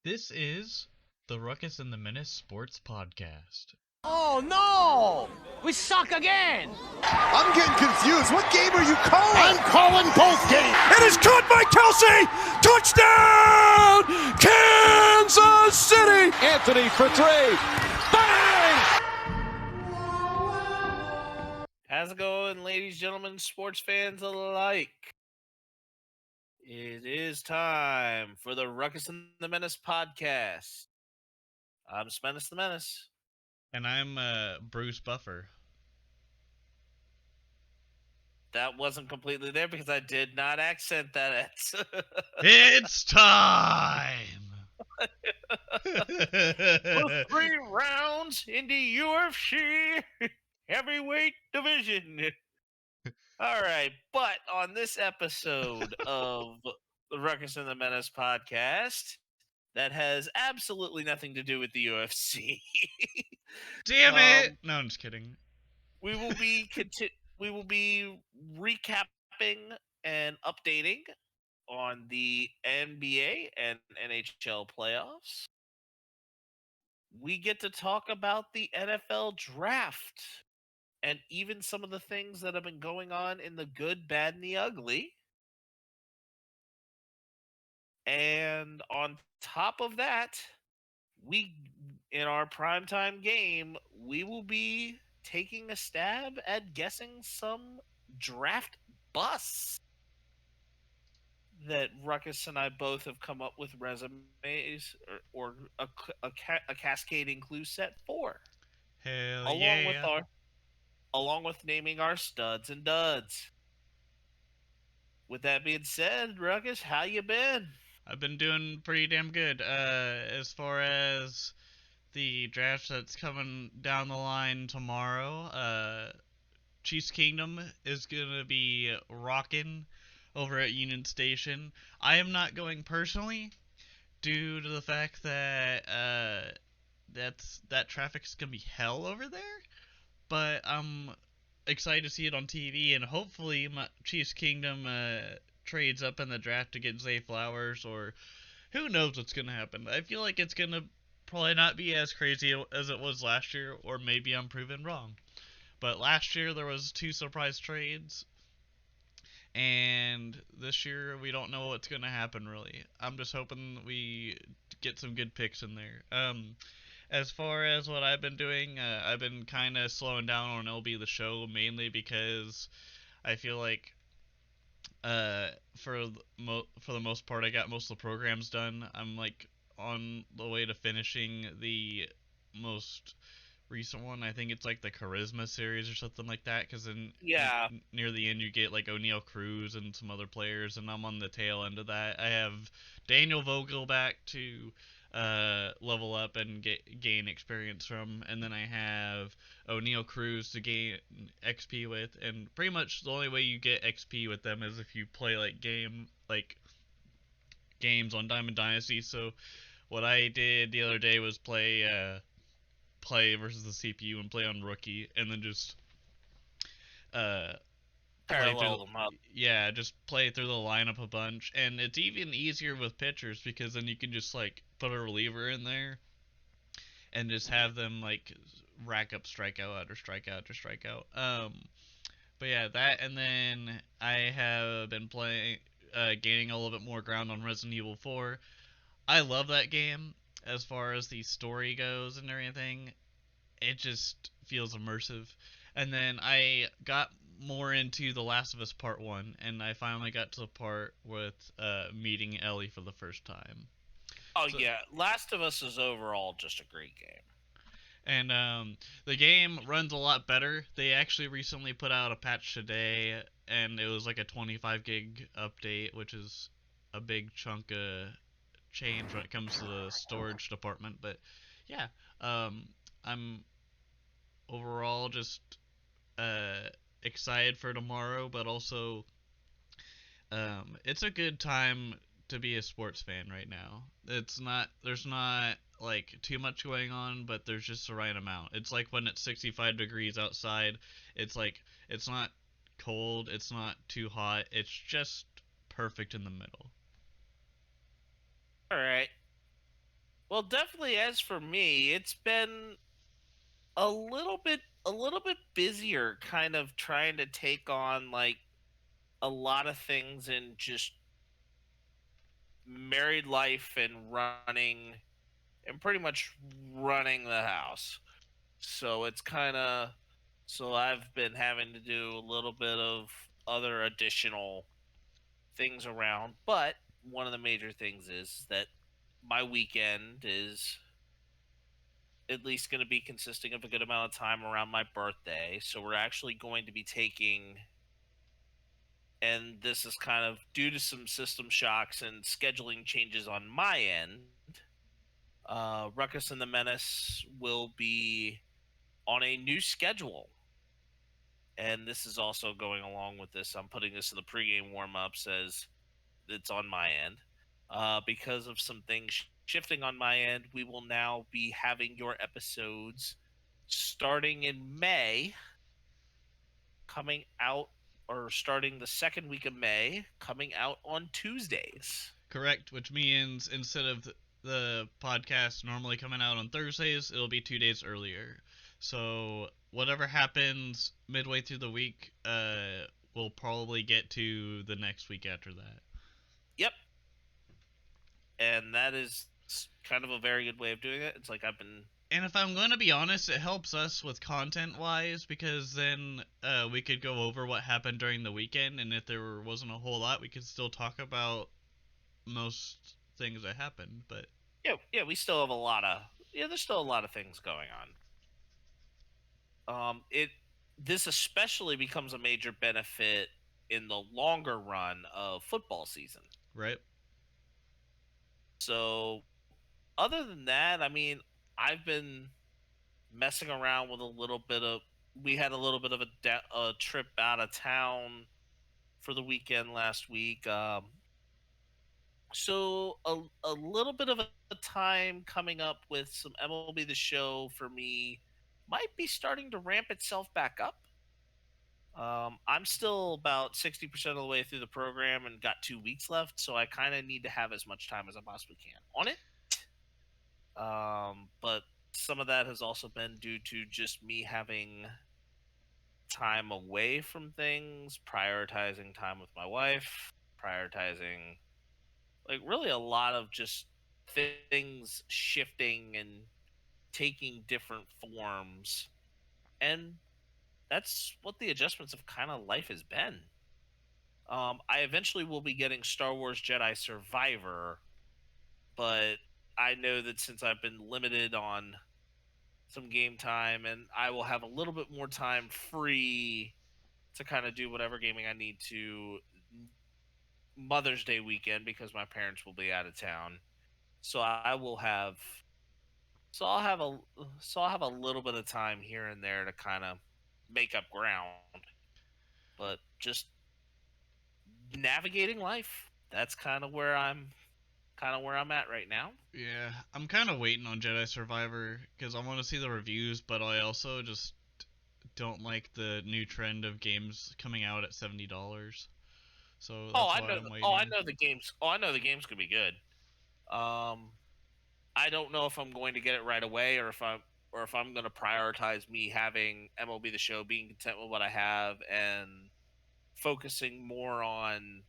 This is the Ruckus and The Menace Sports Podcast. Oh no! We suck again! I'm getting confused. What game are you calling? I'm calling both games. It is caught by Kelsey! Touchdown! Kansas City! Anthony for three. Bang! How's it going, ladies, gentlemen, sports fans alike? It is time for the Ruckus and the Menace podcast. I'm Menace the Menace. And I'm Bruce Buffer. That wasn't completely there because I did not accent that. It's time! For 3 rounds in the UFC heavyweight division. All right, but on this episode of the Ruckus and the Menace podcast, that has absolutely nothing to do with the UFC. Damn it! No, I'm just kidding. We will be recapping and updating on the NBA and NHL playoffs. We get to talk about the NFL draft and even some of the things that have been going on in the good, bad, and the ugly. And on top of that, in our primetime game, we will be taking a stab at guessing some draft busts that Ruckus and I both have come up with resumes or a cascading clue set for. Hell Along with naming our studs and duds. With that being said, Ruckus, how you been? I've been doing pretty damn good. As far as the draft that's coming down the line tomorrow, Chiefs Kingdom is gonna be rocking over at Union Station. I am not going personally due to the fact that that traffic's gonna be hell over there. But I'm excited to see it on TV, and hopefully my Chiefs Kingdom trades up in the draft to get Zay Flowers, or who knows what's gonna happen. I feel like it's gonna probably not be as crazy as it was last year, or maybe I'm proven wrong. But last year there was 2 surprise trades, and this year we don't know what's gonna happen really. I'm just hoping we get some good picks in there. As far as what I've been doing, I've been kind of slowing down on LB the Show, mainly because I feel like for the most part I got most of the programs done. I'm like on the way to finishing the most recent one. I think it's like the Charisma series or something like that, because near the end you get like O'Neal Cruz and some other players, and I'm on the tail end of that. I have Daniel Vogel back to level up and gain experience from, and then I have O'Neal Cruz to gain XP with, and pretty much the only way you get XP with them is if you play games on Diamond Dynasty. So what I did the other day was play versus the CPU and play on Rookie, and then just Parallel them up. Yeah, just play through the lineup a bunch, and it's even easier with pitchers because then you can just like put a reliever in there and just have them like rack up strikeout after strikeout after strikeout. But yeah, that, and then I have been playing, gaining a little bit more ground on Resident Evil 4. I love that game as far as the story goes and everything. It just feels immersive. And then I got more into The Last of Us Part 1, and I finally got to the part with meeting Ellie for the first time. Oh, so, yeah. Last of Us is overall just a great game. And the game runs a lot better. They actually recently put out a patch today, and it was like a 25 gig update, which is a big chunk of change when it comes to the storage department. But yeah, I'm overall just excited for tomorrow, but also it's a good time to be a sports fan right now. There's not like too much going on, but there's just the right amount. It's like when it's 65 degrees outside, it's like it's not cold, it's not too hot, it's just perfect in the middle. All right. Well, definitely as for me, it's been a little bit busier kind of trying to take on like a lot of things in just married life and running and pretty much running the house. So it's kind of so I've been having to do a little bit of other additional things around, but one of the major things is that my weekend is at least going to be consisting of a good amount of time around my birthday. So we're actually going to be taking, and this is kind of due to some system shocks and scheduling changes on my end. Ruckus and the Menace will be on a new schedule. And this is also going along with this. I'm putting this in the pregame warm ups as it's on my end. Because of some things shifting on my end, we will now be having your episodes starting in May, coming out, or starting the second week of May, coming out on Tuesdays. Correct, which means instead of the podcast normally coming out on Thursdays, it'll be 2 days earlier. So whatever happens midway through the week, we'll probably get to the next week after that. Yep. And that is kind of a very good way of doing it. It's like I've been. And if I'm going to be honest, it helps us with content-wise, because then we could go over what happened during the weekend, and if there wasn't a whole lot, we could still talk about most things that happened. But Yeah, we still have a lot of. Yeah, there's still a lot of things going on. This especially becomes a major benefit in the longer run of football season. right. So, other than that, I mean, I've been messing around with a little bit of. We had a little bit of a trip out of town for the weekend last week. So a little bit of a time coming up with some MLB The Show for me might be starting to ramp itself back up. I'm still about 60% of the way through the program and got 2 weeks left, so I kind of need to have as much time as I possibly can on it. But some of that has also been due to just me having time away from things, prioritizing time with my wife, prioritizing like really a lot of just things shifting and taking different forms. And that's what the adjustments of kind of life has been. I eventually will be getting Star Wars Jedi Survivor, but I know that since I've been limited on some game time, and I will have a little bit more time free to kind of do whatever gaming I need to Mother's Day weekend because my parents will be out of town. So I will have so I'll have a so I'll have a little bit of time here and there to kind of make up ground. But just navigating life. That's kind of where I'm at right now. Yeah, I'm kind of waiting on Jedi Survivor because I want to see the reviews, but I also just don't like the new trend of games coming out at $70. So that's why I'm waiting. I know the games. Oh, I know the games could be good. Um, I don't know if I'm going to get it right away or if I'm going to prioritize me having MLB The Show, being content with what I have, and focusing more on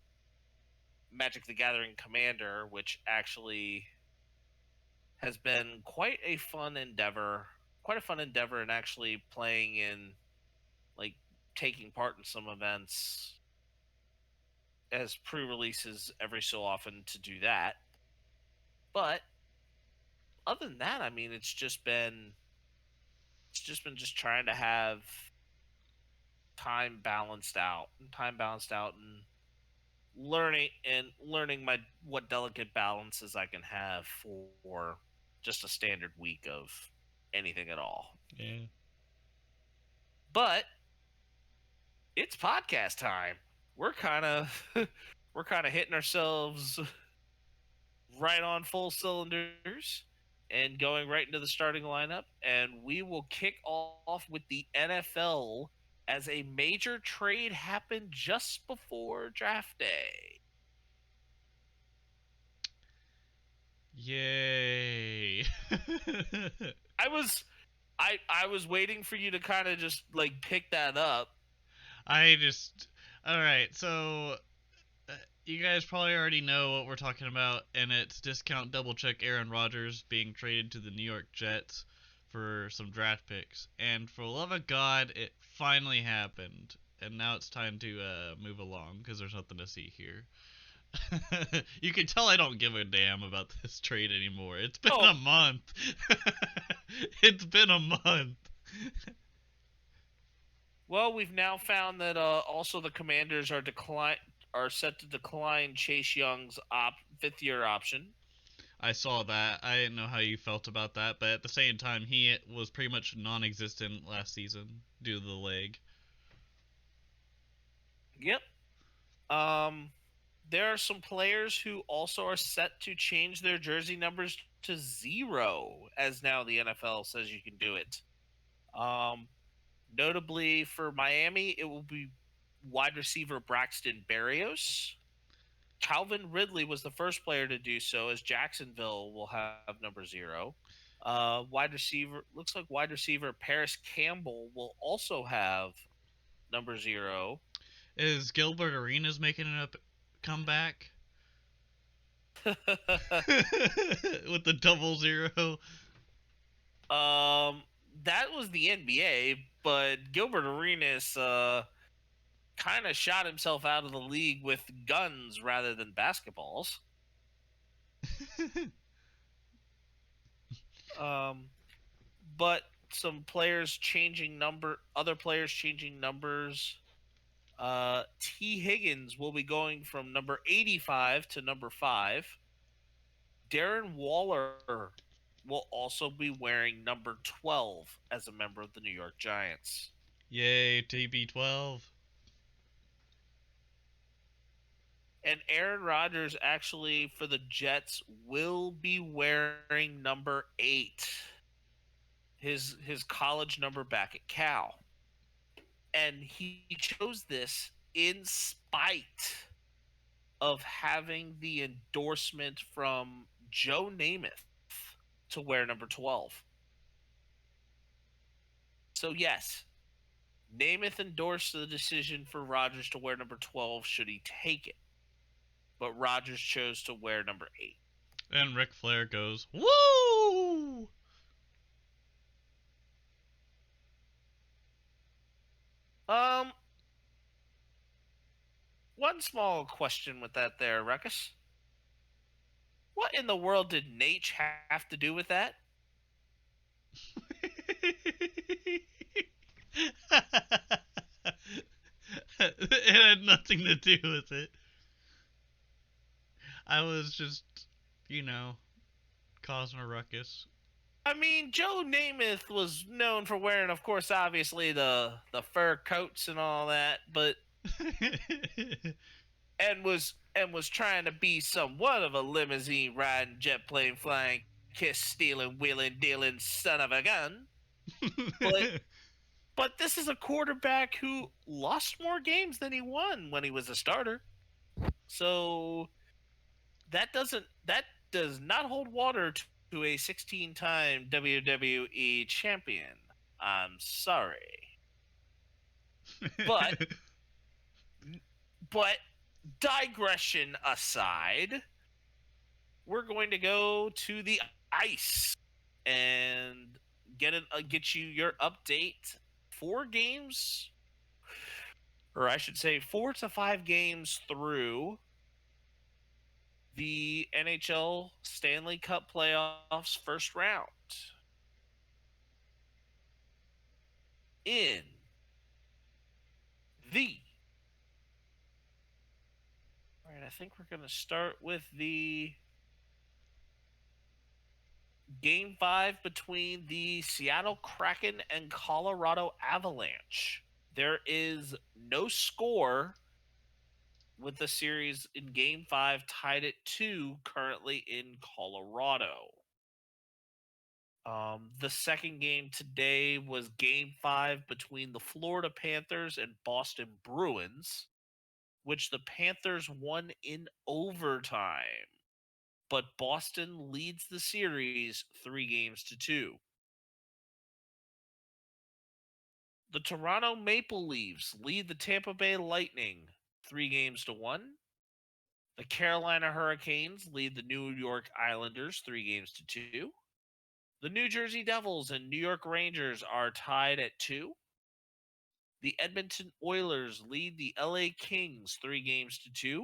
Magic the Gathering Commander, which actually has been quite a fun endeavor. Quite a fun endeavor, and actually playing in, like, taking part in some events as pre-releases every so often to do that. But other than that, I mean, it's just trying to have time balanced out, and learning my what delicate balances I can have for just a standard week of anything at all. Yeah. But it's podcast time. We're kind of we're kind of hitting ourselves right on full cylinders and going right into the starting lineup. And we will kick off with the NFL as a major trade happened just before draft day. Yay. I was waiting for you to kind of just like pick that up. All right. So you guys probably already know what we're talking about, and it's discount double check Aaron Rodgers being traded to the New York Jets for some draft picks. And for the love of God, it finally happened. And now it's time to move along because there's nothing to see here. You can tell I don't give a damn about this trade anymore. It's been a month. It's been a month. Well, we've now found that also the Commanders are set to decline Chase Young's fifth-year option. I saw that. I didn't know how you felt about that, but at the same time, he was pretty much non-existent last season due to the leg. Yep. There are some players who also are set to change their jersey numbers to 0, as now the NFL says you can do it. Notably for Miami, it will be wide receiver Braxton Berrios. Calvin Ridley was the first player to do so, as Jacksonville will have number 0. Wide receiver Paris Campbell will also have number 0. Is Gilbert Arenas making a comeback? With the 00? That was the NBA, but Gilbert Arenas kind of shot himself out of the league with guns rather than basketballs. But some players changing other players changing numbers. T. Higgins will be going from number 85 to number 5. Darren Waller will also be wearing number 12 as a member of the New York Giants. Yay, TB12. And Aaron Rodgers actually for the Jets will be wearing number 8. His college number back at Cal. And he chose this in spite of having the endorsement from Joe Namath to wear number 12. So yes, Namath endorsed the decision for Rodgers to wear number 12 should he take it. But Rodgers chose to wear number 8. And Ric Flair goes, woo! One small question with that there, Ruckus. What in the world did Nate have to do with that? It had nothing to do with it. I was just, causing a ruckus. I mean, Joe Namath was known for wearing, of course, obviously the fur coats and all that, but and was trying to be somewhat of a limousine riding, jet plane flying, kiss stealing, wheeling, dealing son of a gun. But this is a quarterback who lost more games than he won when he was a starter. So that does not hold water to a 16-time WWE champion. I'm sorry. But digression aside, we're going to go to the ice and get you your update. 4 games, or I should say 4 to 5 games through the NHL Stanley Cup playoffs first round. In the All right, I think we're going to start with the Game 5 between the Seattle Kraken and Colorado Avalanche. There is no score with the series in Game 5 tied at 2 currently in Colorado. The second game today was Game 5 between the Florida Panthers and Boston Bruins, which the Panthers won in overtime. but Boston leads the series 3-2. The Toronto Maple Leafs lead the Tampa Bay Lightning 3-1. The Carolina Hurricanes lead the New York Islanders 3-2. The New Jersey Devils and New York Rangers are tied at 2. The Edmonton Oilers lead the LA Kings 3-2.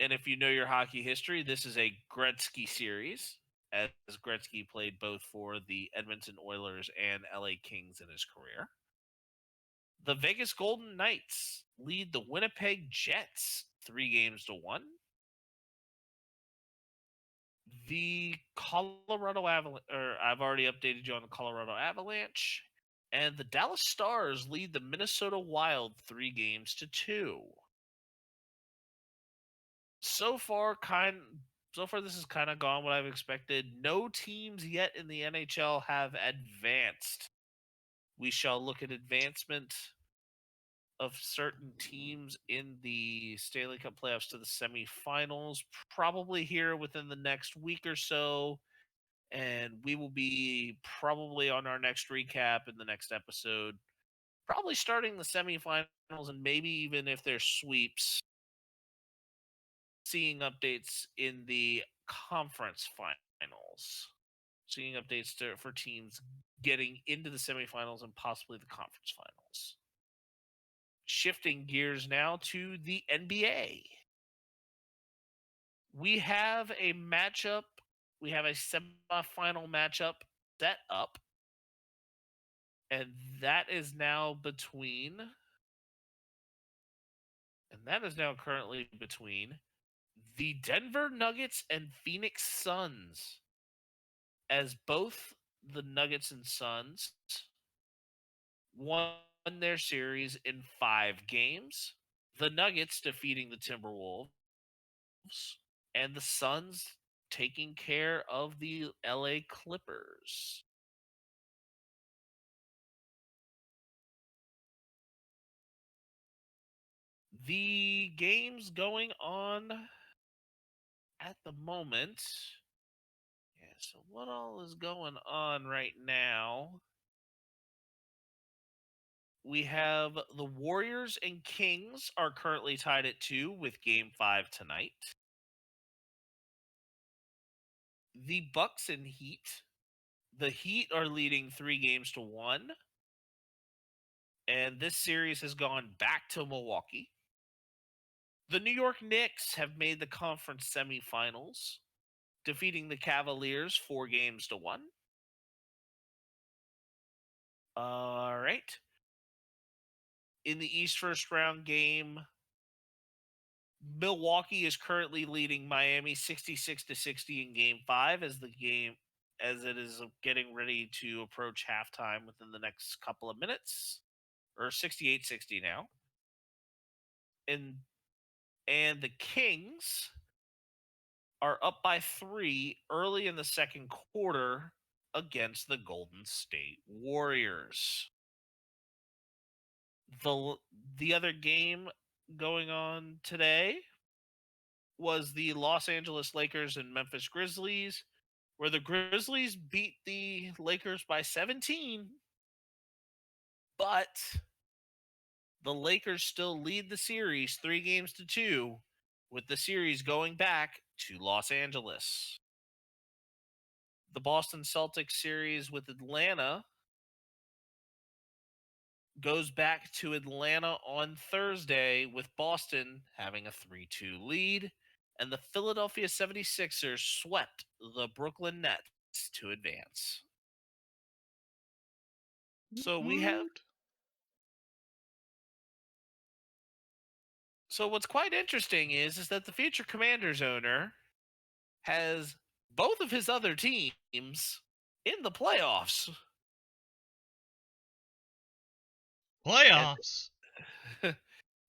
And if you know your hockey history, this is a Gretzky series, as Gretzky played both for the Edmonton Oilers and LA Kings in his career. The Vegas Golden Knights lead the Winnipeg Jets 3-1. The Colorado Avalanche, I've already updated you on the Colorado Avalanche, and the Dallas Stars lead the Minnesota Wild 3-2. So far, this has kind of gone what I've expected. No teams yet in the NHL have advanced. We shall look at advancement of certain teams in the Stanley Cup playoffs to the semifinals, probably here within the next week or so. And we will be probably on our next recap in the next episode, probably starting the semifinals and maybe even if there's sweeps, seeing updates in the conference finals, seeing updates for teams getting into the semifinals and possibly the conference finals. Shifting gears now to the NBA. We have a matchup. We have a semifinal matchup set up. And that is now currently between the Denver Nuggets and Phoenix Suns. As both the Nuggets and Suns won their series in 5 games. The Nuggets defeating the Timberwolves and the Suns taking care of the LA Clippers. The games going on at the moment. Yeah, so what all is going on right now? We have the Warriors and Kings are currently tied at 2 with game 5 tonight. The Bucks and Heat. The Heat are leading 3-1. And this series has gone back to Milwaukee. The New York Knicks have made the conference semifinals, defeating the Cavaliers 4-1. All right. In the East first round game, Milwaukee is currently leading Miami 66-60 in game 5 as it is getting ready to approach halftime within the next couple of minutes, or 68-60 now. And the Kings are up by 3 early in the second quarter against the Golden State Warriors. The other game going on today was the Los Angeles Lakers and Memphis Grizzlies, where the Grizzlies beat the Lakers by 17, but the Lakers still lead the series 3-2, with the series going back to Los Angeles. The Boston Celtics series with Atlanta goes back to Atlanta on Thursday, with Boston having a 3-2 lead, and the Philadelphia 76ers swept the Brooklyn Nets to advance. So what's quite interesting is that the future Commanders owner has both of his other teams in the playoffs. Playoffs.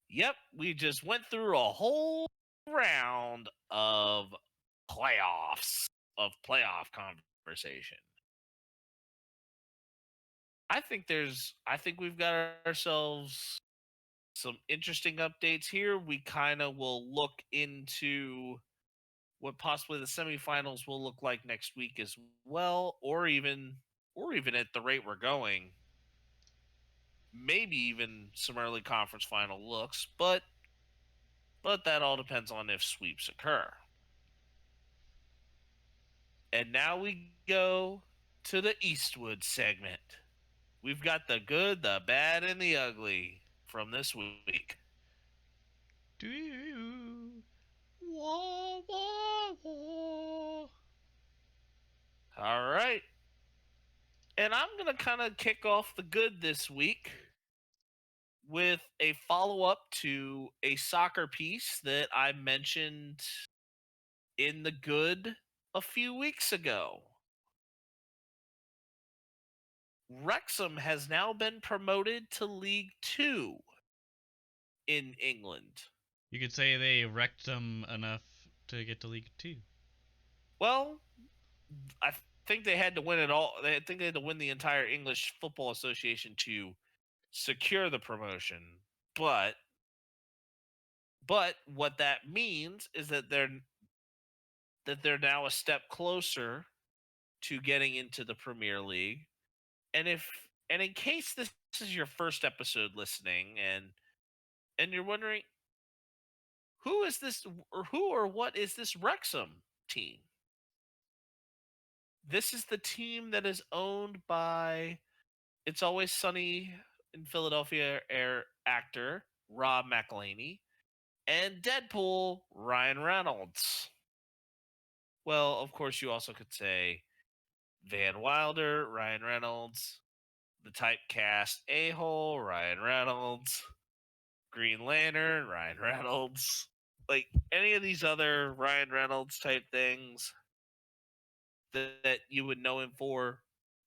Yep, we just went through a whole round of playoff conversation. I think we've got ourselves some interesting updates here. We kind of will look into what possibly the semifinals will look like next week as well, or even at the rate we're going, maybe even some early conference final looks, but that all depends on if sweeps occur. And now we go to the Eastwood segment. We've got the good, the bad, and the ugly from this week. Do you? Wah, wah, wah. All right. And I'm going to kind of kick off the good this week with a follow up to a soccer piece that I mentioned in the good a few weeks ago. Wrexham has now been promoted to League Two in England. You could say they wrecked them enough to get to League Two. Well, I think they had to win it all. I think they had to win the entire English Football Association to secure the promotion. But what that means is that they're now a step closer to getting into the Premier League. And in case this is your first episode listening and you're wondering who is this or what is this Wrexham team? This is the team that is owned by It's Always Sunny in Philadelphia actor Rob McElhenney and Deadpool Ryan Reynolds. Well, of course, you also could say Van Wilder, Ryan Reynolds, the typecast a-hole, Ryan Reynolds, Green Lantern, Ryan Reynolds, like any of these other Ryan Reynolds type things that you would know him for.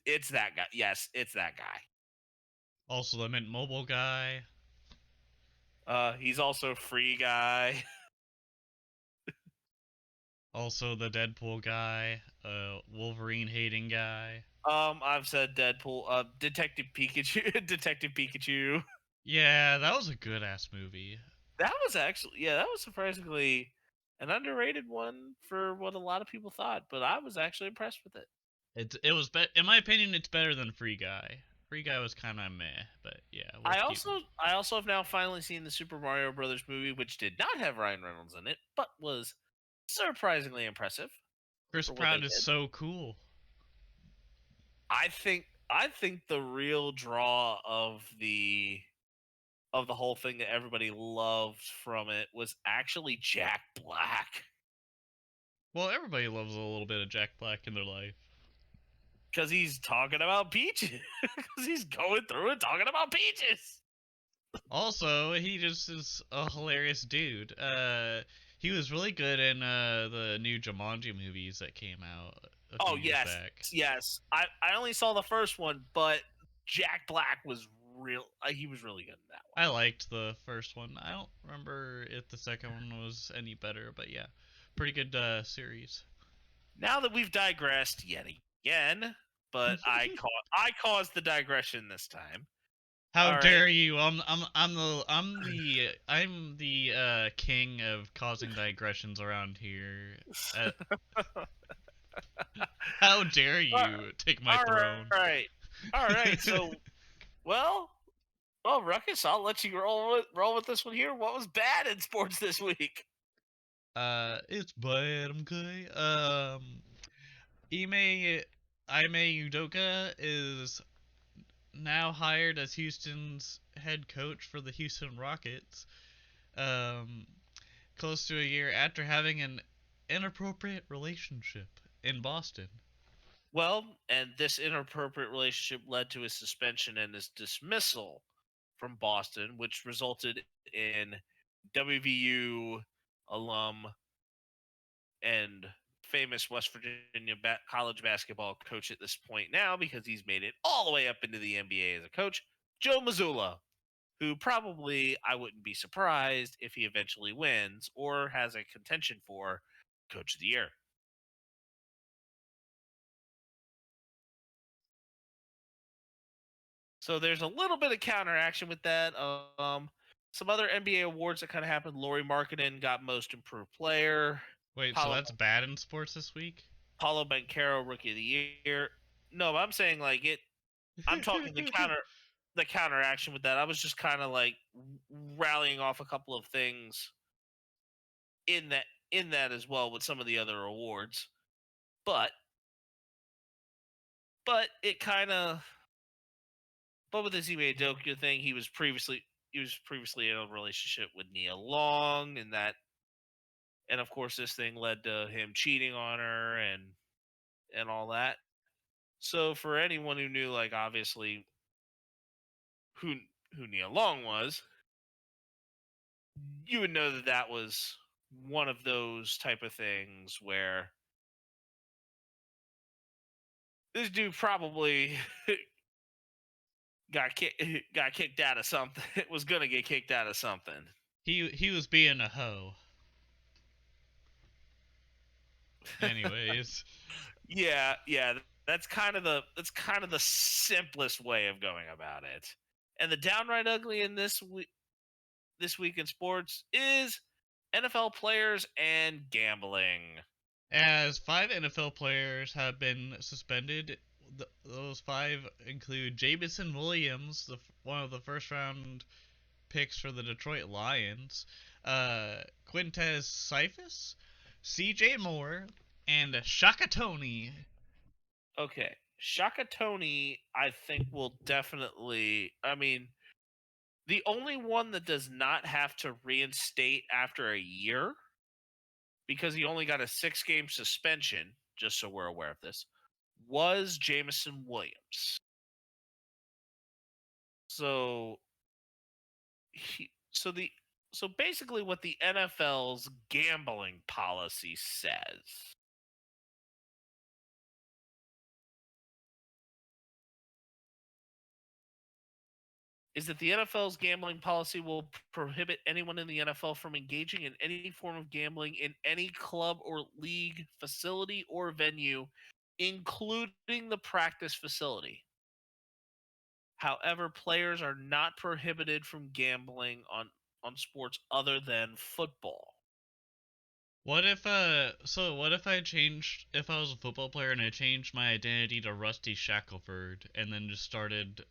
It's that guy. Yes, it's that guy. Also, the Mint Mobile guy. He's also Free Guy. Also, the Deadpool guy. Wolverine hating guy. I've said Deadpool. Detective Pikachu. Detective Pikachu. Yeah, that was a good ass movie. That was surprisingly an underrated one for what a lot of people thought, but I was actually impressed with it. It was in my opinion, it's better than Free Guy. Free Guy was kind of meh, but yeah. I also have now finally seen the Super Mario Brothers movie, which did not have Ryan Reynolds in it, but was surprisingly impressive. Chris Pratt is so cool. I think the real draw of the whole thing that everybody loved from it was actually Jack Black. Well, everybody loves a little bit of Jack Black in their life. Because he's talking about peaches. Because he's going through and talking about peaches. Also, he just is a hilarious dude. He was really good in the new Jumanji movies that came out a few years back. Yes. I only saw the first one, but Jack Black was he was really good in that one. I liked the first one. I don't remember if the second one was any better, but yeah, pretty good series. Now that we've digressed yet again, but I caused the digression this time. How dare you? I'm the king of causing digressions around here. How dare you take my throne? All right. So, well, Ruckus, I'll let you roll with this one here. What was bad in sports this week? It's bad. I'm okay. Ime Udoka is now hired as Houston's head coach for the Houston Rockets. Close to a year after having an inappropriate relationship in Boston. Well, and this inappropriate relationship led to his suspension and his dismissal from Boston, which resulted in WVU alum and famous West Virginia college basketball coach at this point now, because he's made it all the way up into the NBA as a coach, Joe Mazzulla, who probably I wouldn't be surprised if he eventually wins or has a contention for Coach of the Year. So there's a little bit of counteraction with that. Some other NBA awards that kind of happened. Lauri Markkanen got Most Improved Player. Wait, so Paulo that's bad in sports this week? Paulo Banchero, Rookie of the Year. No, I'm saying like it. I'm talking the counteraction with that. I was just kind of like rallying off a couple of things in that as well with some of the other awards, but it kind of but with the Ime Doku thing, he was previously in a relationship with Nia Long, and of course this thing led to him cheating on her and all that. So for anyone who knew, like obviously who who Nia Long was, you would know that that was one of those type of things where this dude probably got kicked out of something. Was gonna get kicked out of something. He was being a hoe. Anyways, Yeah. That's kind of the simplest way of going about it. And the downright ugly in this week in sports is NFL players and gambling. as 5 NFL players have been suspended, those 5 include Jamison Williams, one of the first round picks for the Detroit Lions, Quintez Cephas, C.J. Moore, and Shaka Tony. Okay, Shaka Tony, I think will definitely. I mean, the only one that does not have to reinstate after a year because he only got a 6-game suspension, just so we're aware of this, was Jamison Williams. So so basically what the NFL's gambling policy says is that the NFL's gambling policy will prohibit anyone in the NFL from engaging in any form of gambling in any club or league facility or venue, including the practice facility. However, players are not prohibited from gambling on sports other than football. What if what if if I was a football player and I changed my identity to Rusty Shackelford and then just started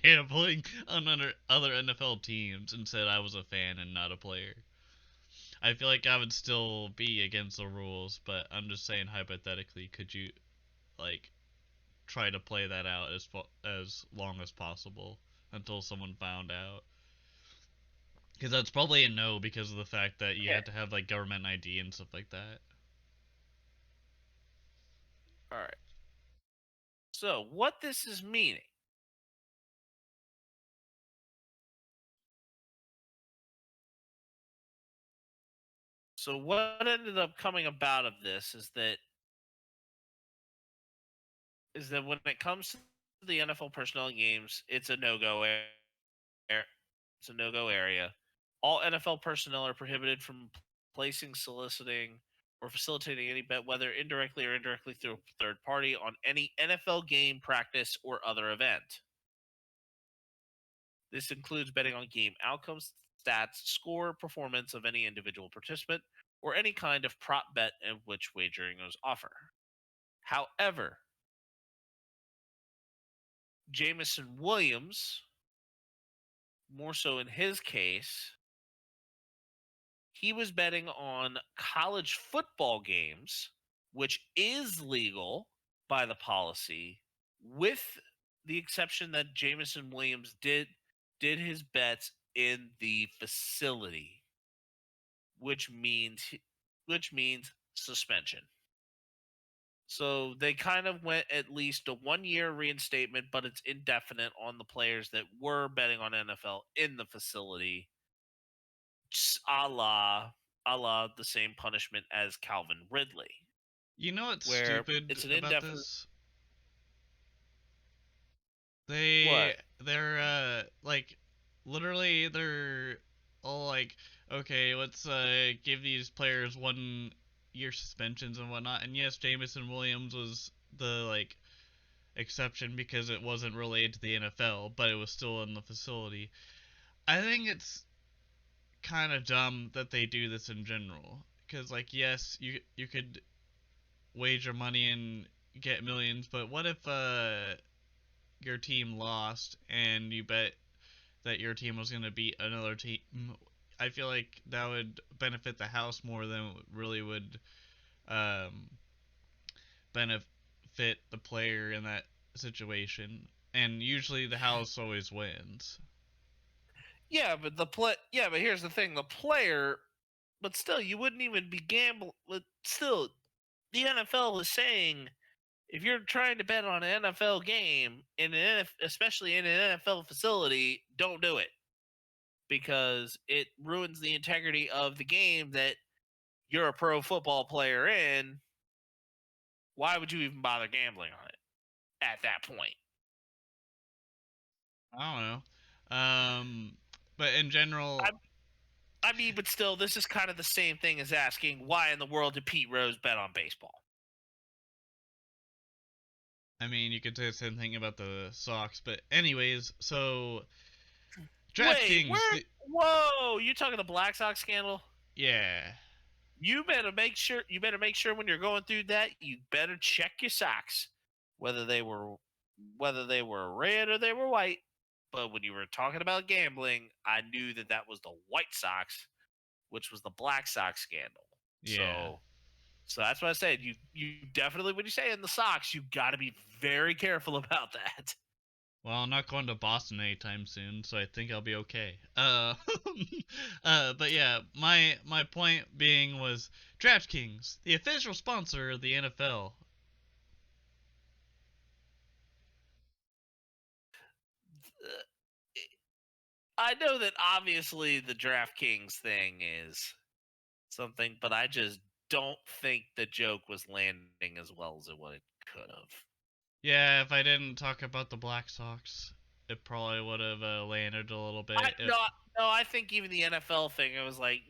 gambling on other NFL teams and said I was a fan and not a player? I feel like I would still be against the rules, but I'm just saying hypothetically, could you like try to play that out as long as possible until someone found out? Because that's probably a no because of the fact that you Okay. had to have like government ID and stuff like that. All right. So, what this is meaning So what ended up coming about of this is that when it comes to the NFL personnel games, it's a no-go it's a no-go area. All NFL personnel are prohibited from placing, soliciting, or facilitating any bet, whether indirectly or indirectly through a third party, on any NFL game, practice, or other event. This includes betting on game outcomes, stats, score, performance of any individual participant, or any kind of prop bet in which wagering is offered. However, Jamison Williams, more so in his case, he was betting on college football games, which is legal by the policy, with the exception that Jamison Williams did his bets in the facility, which means suspension. So they kind of went at least a 1-year reinstatement, but it's indefinite on the players that were betting on NFL in the facility, just a la the same punishment as Calvin Ridley, You know what's where stupid it's an about indefinite. this? What? They're like literally they're all like, okay, let's give these players 1 year suspensions and whatnot. And yes, Jamison Williams was the like exception because it wasn't related to the NFL, but it was still in the facility. I think it's kind of dumb that they do this in general. Because, like, yes, you could wager money and get millions, but what if your team lost and you bet that your team was going to beat another team? I feel like that would benefit the house more than it really would um, benefit the player in that situation. And usually the house always wins. Yeah, but but here's the thing: the player, but still, you wouldn't even be gambling. But still, the NFL is saying if you're trying to bet on an NFL game especially in an NFL facility, don't do it because it ruins the integrity of the game that you're a pro football player in. Why would you even bother gambling on it at that point? I don't know. But in general, I mean, but still, this is kind of the same thing as asking why in the world did Pete Rose bet on baseball? I mean, you could say the same thing about the Sox. But anyways, so Wait, DraftKings, whoa, you talking the Black Sox scandal? yeah. You better make sure when you're going through that, you better check your socks, whether they were red or they were white. But when you were talking about gambling, I knew that was the White Sox, which was the Black Sox scandal. Yeah. So that's what I said. You definitely, when you say in the Sox, you got to be very careful about that. Well, I'm not going to Boston anytime soon, so I think I'll be okay. But yeah, my point being was DraftKings, the official sponsor of the NFL. I know that obviously the DraftKings thing is something, but I just don't think the joke was landing as well as it could have. Yeah, if I didn't talk about the Black Sox, it probably would have landed a little bit. No, I think even the NFL thing, it was like,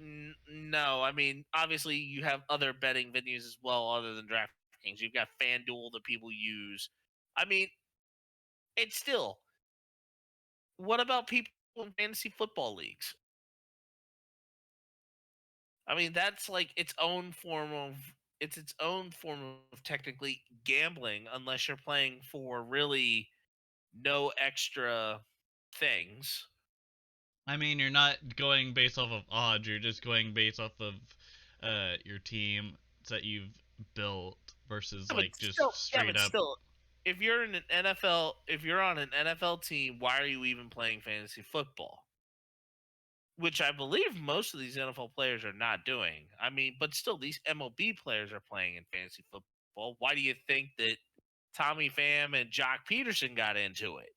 no. I mean, obviously, you have other betting venues as well, other than DraftKings. You've got FanDuel that people use. I mean, it's still. What about people in fantasy football leagues? I mean, that's like its own form of technically gambling, unless you're playing for really no extra things. I mean, you're not going based off of odds. You're just going based off of your team that you've built versus like just straight up. Still, if you're in an if you're on an NFL team, why are you even playing fantasy football? Which I believe most of these NFL players are not doing. I mean, but still, these MLB players are playing in fantasy football. Why do you think that Tommy Pham and Jock Peterson got into it?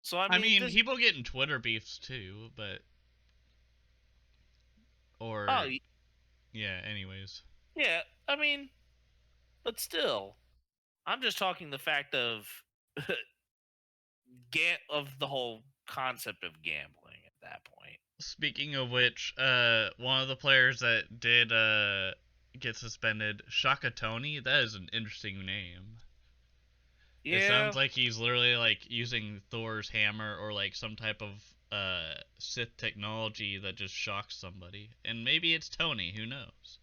So I mean, people get in Twitter beefs too, but oh yeah. Anyways, yeah, I mean, but still, I'm just talking the fact of the whole concept of gambling at that point. speaking of which, one of the players that did get suspended, Shaka Tony. That is an interesting name. Yeah. It sounds like he's literally like using Thor's hammer or like some type of Sith technology that just shocks somebody. And maybe it's Tony, who knows?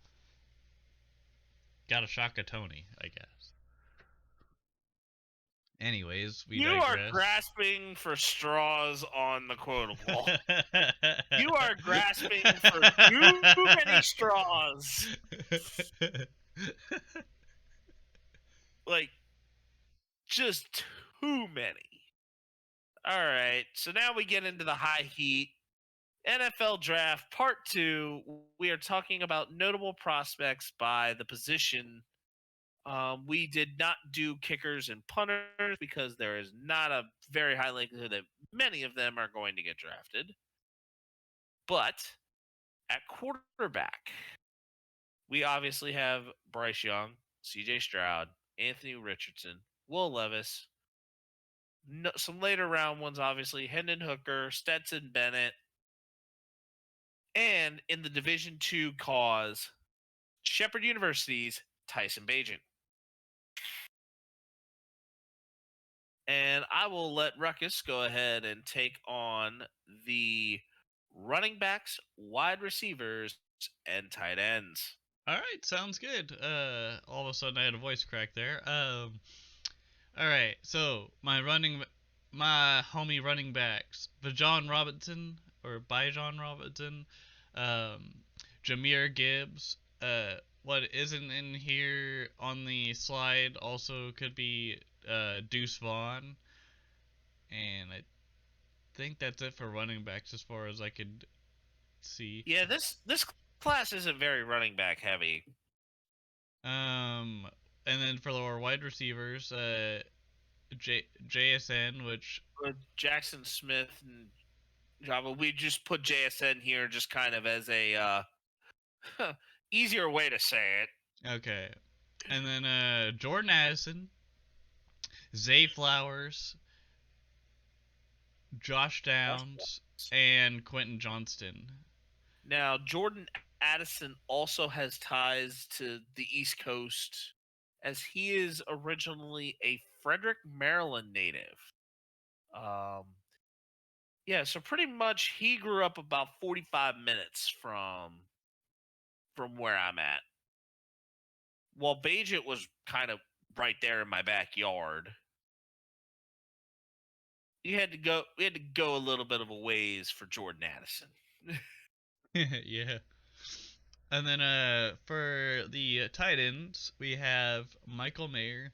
Gotta shock a Tony, I guess. Anyways, we You digress. are grasping for straws on the quotable. You are grasping for too many straws. Like, just too many. All right, so now we get into the high heat. NFL Draft Part 2. We are talking about notable prospects by the position. We did not do kickers and punters because there is not a very high likelihood that many of them are going to get drafted. But at quarterback, we obviously have Bryce Young, CJ Stroud, Anthony Richardson, Will Levis. No, some later round ones, obviously, Hendon Hooker, Stetson Bennett. And in the Division II cause, Shepherd University's Tyson Bagent. And I will let Ruckus go ahead and take on the running backs, wide receivers, and tight ends. All right, sounds good. All of a sudden I had a voice crack there. All right, so my homie running backs, Vajon Robinson or Bijan Robinson, um, Jameer Gibbs. What isn't in here on the slide also could be Deuce Vaughn, and I think that's it for running backs as far as I could see. Yeah, this class isn't very running back heavy. And then for our wide receivers, JSN, which Jackson Smith and Java, we just put JSN here just kind of as a easier way to say it. okay, and then Jordan Addison, Zay Flowers, Josh Downs, and Quentin Johnston. Now, Jordan Addison also has ties to the East Coast as he is originally a Frederick, Maryland native. Um, yeah, so pretty much he grew up about 45 minutes from where I'm at. While Bajit was kind of right there in my backyard. We had to go a little bit of a ways for Jordan Addison. Yeah. And then for the tight ends, we have Michael Mayer.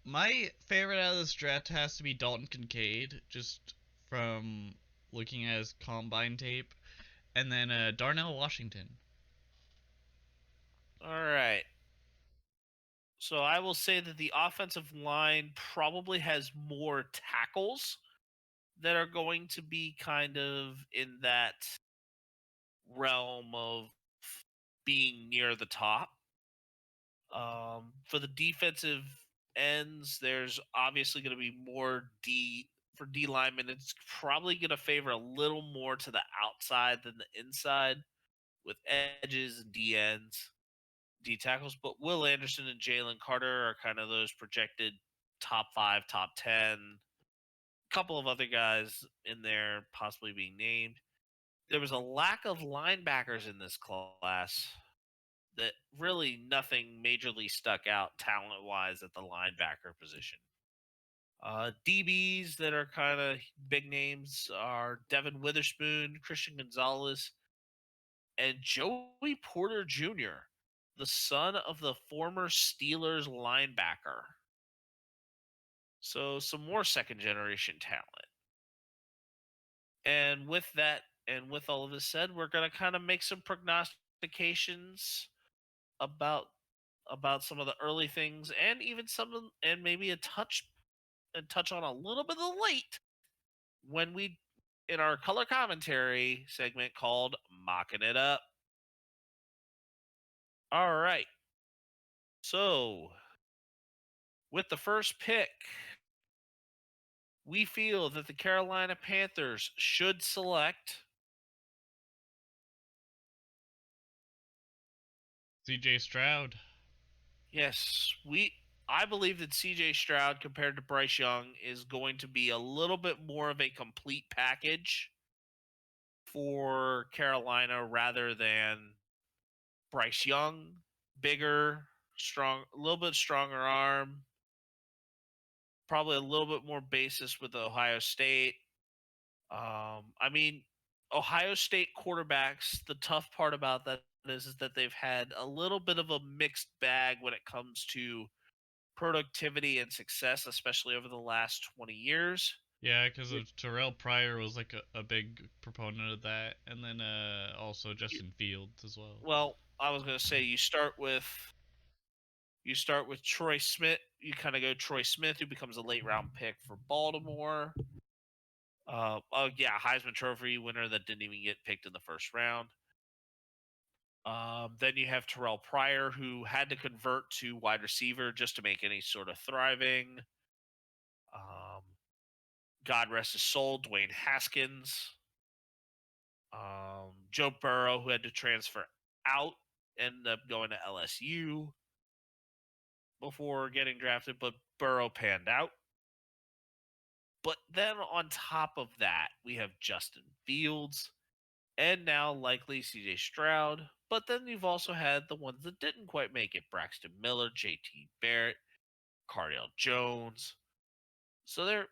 My favorite out of this draft has to be Dalton Kincaid, just from looking at his combine tape. And then Darnell Washington. All right. So I will say that the offensive line probably has more tackles that are going to be kind of in that realm of being near the top. For the defensive ends, there's obviously going to be more D linemen. It's probably going to favor a little more to the outside than the inside with edges and D ends, D tackles. But Will Anderson and Jalen Carter are kind of those projected top 5, top 10. A couple of other guys in there possibly being named. There was a lack of linebackers in this class that really nothing majorly stuck out talent wise at the linebacker position. DBs that are kind of big names are Devin Witherspoon, Christian Gonzalez, and Joey Porter Jr., the son of the former Steelers linebacker. So some more second generation talent. And with that, and with all of this said, we're going to kind of make some prognostications about some of the early things and even and maybe a touch on a little bit of the late when we in our color commentary segment called Mocking It Up. All right. So, with the first pick, we feel that the Carolina Panthers should select CJ Stroud. Yes, I believe that CJ Stroud compared to Bryce Young is going to be a little bit more of a complete package for Carolina rather than Bryce Young, bigger, strong, a little bit stronger arm, probably a little bit more basis with Ohio State. I mean, Ohio State quarterbacks, the tough part about that is that they've had a little bit of a mixed bag when it comes to productivity and success, especially over the last 20 years. Yeah, because of Terrell Pryor was like a big proponent of that, and then also Justin Fields as well. Well, I was going to say you start with Troy Smith. You kind of go Troy Smith, who becomes a late round pick for Baltimore. Oh yeah, Heisman Trophy winner that didn't even get picked in the first round. Then you have Terrell Pryor, who had to convert to wide receiver just to make any sort of thriving. God rest his soul, Dwayne Haskins. Joe Burrow, who had to transfer out, ended up going to LSU before getting drafted, but Burrow panned out. But then on top of that, we have Justin Fields and now likely CJ Stroud. But then you've also had the ones that didn't quite make it: Braxton Miller, JT Barrett, Cardale Jones. So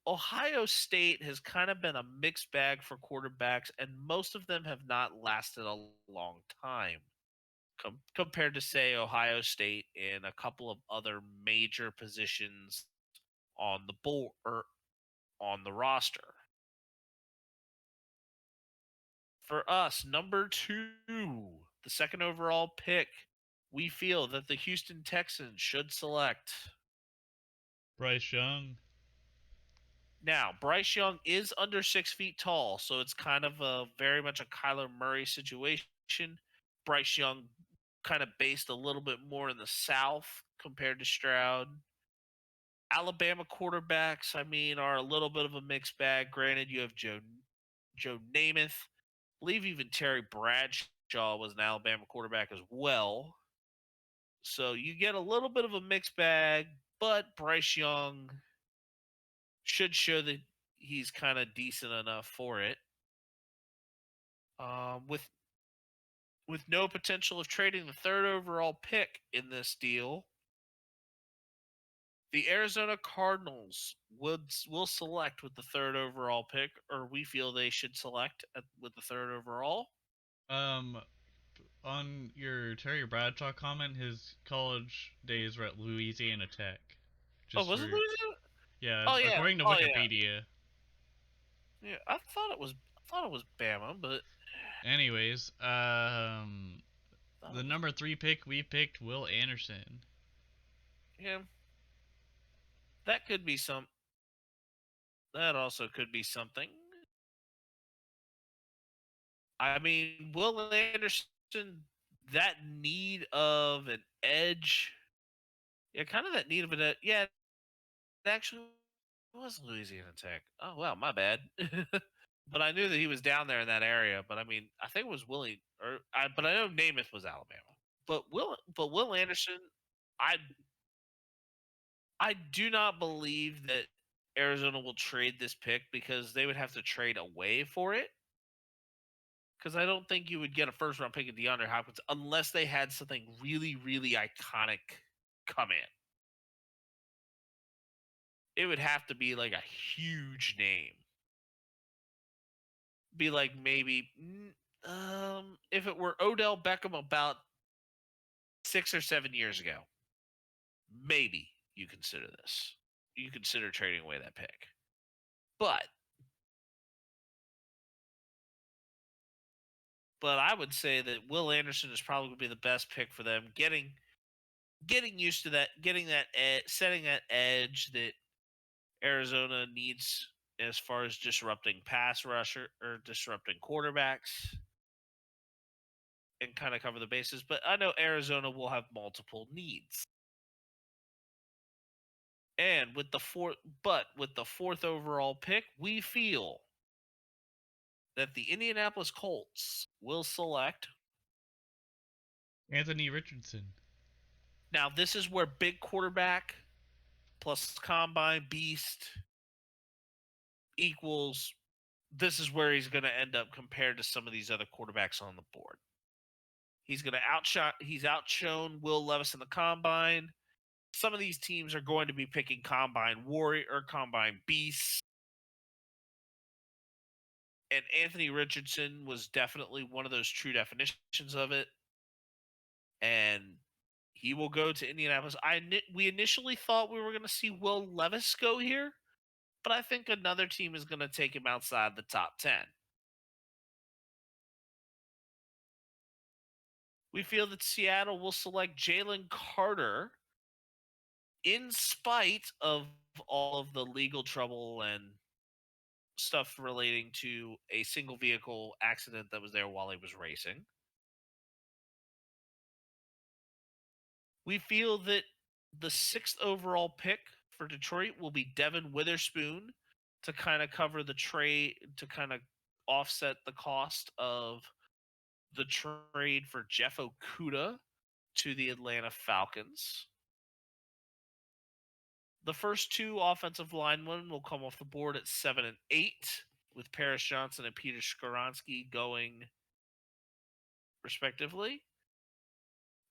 Ohio State has kind of been a mixed bag for quarterbacks, and most of them have not lasted a long time compared to, say, Ohio State in a couple of other major positions on the board or on the roster. For us, number 2, the second overall pick, we feel that the Houston Texans should select. Bryce Young. Now, Bryce Young is under 6 feet tall, so it's kind of very much a Kyler Murray situation. Bryce Young kind of based a little bit more in the South compared to Stroud. Alabama quarterbacks, I mean, are a little bit of a mixed bag. Granted, you have Joe Namath. I believe even Terry Bradshaw was an Alabama quarterback as well. So you get a little bit of a mixed bag, but Bryce Young should show that he's kind of decent enough for it. With no potential of trading the third overall pick in this deal, the Arizona Cardinals will select with the third overall pick, or we feel they should select with the third overall. On your Terry Bradshaw comment, his college days were at Louisiana Tech. Oh, Just was it for Louisiana? yeah, Oh yeah. according to Oh yeah. Wikipedia. Yeah, I thought it was Bama, but Anyways, the was, number 3 pick we picked Will Anderson. yeah, that could be some. That also could be something. I mean, Will Anderson, that need of an edge. Yeah, kind of that need of an edge. Yeah, it actually was Louisiana Tech. Oh, wow, my bad. But I knew that he was down there in that area. But I mean, I think it was but I know Namath was Alabama. But Will Anderson, I I do not believe that Arizona will trade this pick because they would have to trade away for it. Because I don't think you would get a first round pick of DeAndre Hopkins unless they had something really, really iconic come in. It would have to be like a huge name. Be like maybe if it were Odell Beckham about 6 or 7 years ago, maybe you consider this. You consider trading away that pick. But I would say that Will Anderson is probably going to be the best pick for them. Getting used to that, setting that edge that Arizona needs as far as disrupting pass rusher or disrupting quarterbacks and kind of cover the bases. But I know Arizona will have multiple needs. And with the fourth overall pick, we feel that the Indianapolis Colts will select Anthony Richardson. Now, this is where big quarterback plus combine beast equals. This is where he's going to end up compared to some of these other quarterbacks on the board. He's going to outshot. He's outshone Will Levis in the combine. Some of these teams are going to be picking combine warrior or combine beasts. And Anthony Richardson was definitely one of those true definitions of it. And he will go to Indianapolis. We initially thought we were going to see Will Levis go here, but I think another team is going to take him outside the top 10. We feel that Seattle will select Jalen Carter in spite of all of the legal trouble and stuff relating to a single vehicle accident that was there while he was racing. We feel that the 6th overall pick for Detroit will be Devin Witherspoon to kind of cover the trade, to kind of offset the cost of the trade for Jeff Okudah to the Atlanta Falcons. The first two offensive linemen will come off the board at 7 and 8, with Paris Johnson and Peter Skoronski going respectively.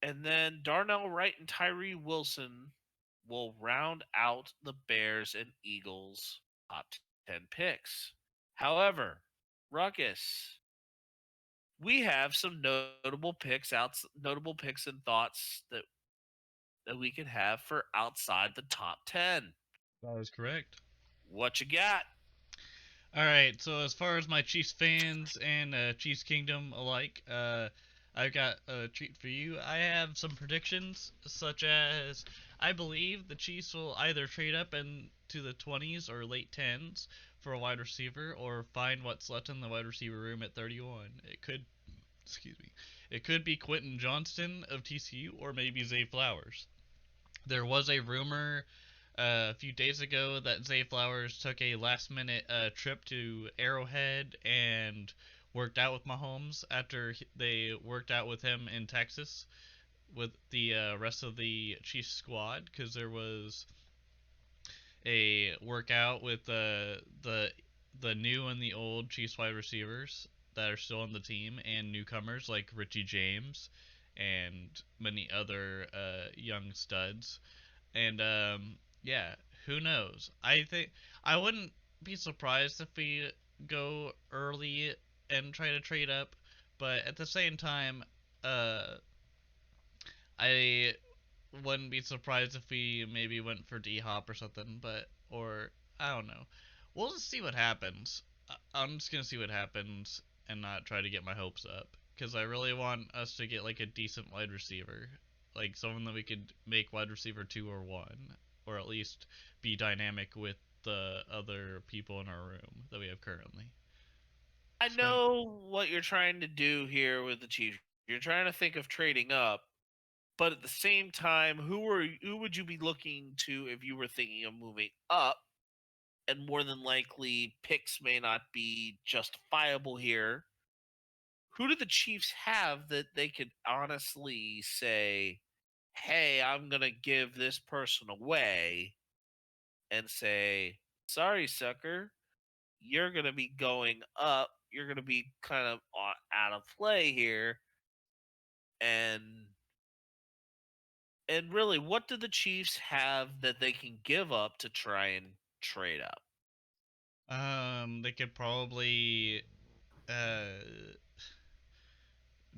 And then Darnell Wright and Tyree Wilson will round out the Bears and Eagles top 10 picks. However, Ruckus, we have some notable picks and thoughts that we could have for outside the top 10. That is correct. What you got? All right, so as far as my Chiefs fans and Chiefs Kingdom alike, I've got a treat for you. I have some predictions, such as I believe the Chiefs will either trade up into the 20s or late 10s for a wide receiver, or find what's left in the wide receiver room at 31. It could be Quentin Johnston of TCU, or maybe Zay Flowers. There was a rumor a few days ago that Zay Flowers took a last-minute trip to Arrowhead and worked out with Mahomes after they worked out with him in Texas with the rest of the Chiefs squad, because there was a workout with the new and the old Chiefs wide receivers that are still on the team, and newcomers like Richie James and many other young studs. And yeah, who knows? I think I wouldn't be surprised if we go early and try to trade up, but at the same time, I wouldn't be surprised if we maybe went for D Hop or something, or I don't know. We'll just see what happens. I'm just gonna see what happens and not try to get my hopes up, because I really want us to get like a decent wide receiver, like someone that we could make wide receiver 2 or 1, or at least be dynamic with the other people in our room that we have currently. I know what you're trying to do here with the Chiefs. You're trying to think of trading up, but at the same time, who would you be looking to if you were thinking of moving up? And more than likely, picks may not be justifiable here. Who do the Chiefs have that they could honestly say, "Hey, I'm gonna give this person away," and say, "Sorry, sucker, you're gonna be going up. You're gonna be kind of out of play here." And really, what do the Chiefs have that they can give up to try and trade up? They could probably uh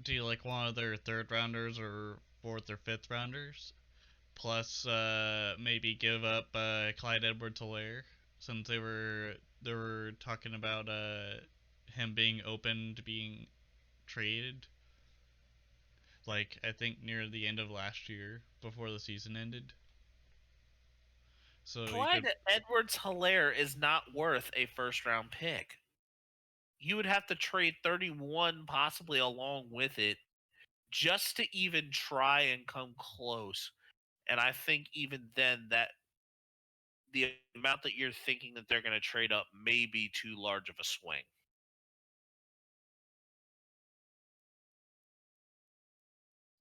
do like one of their third rounders or fourth or fifth rounders, plus maybe give up Clyde Edwards-Helaire, since they were talking about him being open to being traded, like I think near the end of last year before the season ended. So you Clyde could. Edwards-Helaire is not worth a first round pick. You would have to trade 31 possibly along with it just to even try and come close. And I think even then that the amount that you're thinking that they're going to trade up may be too large of a swing.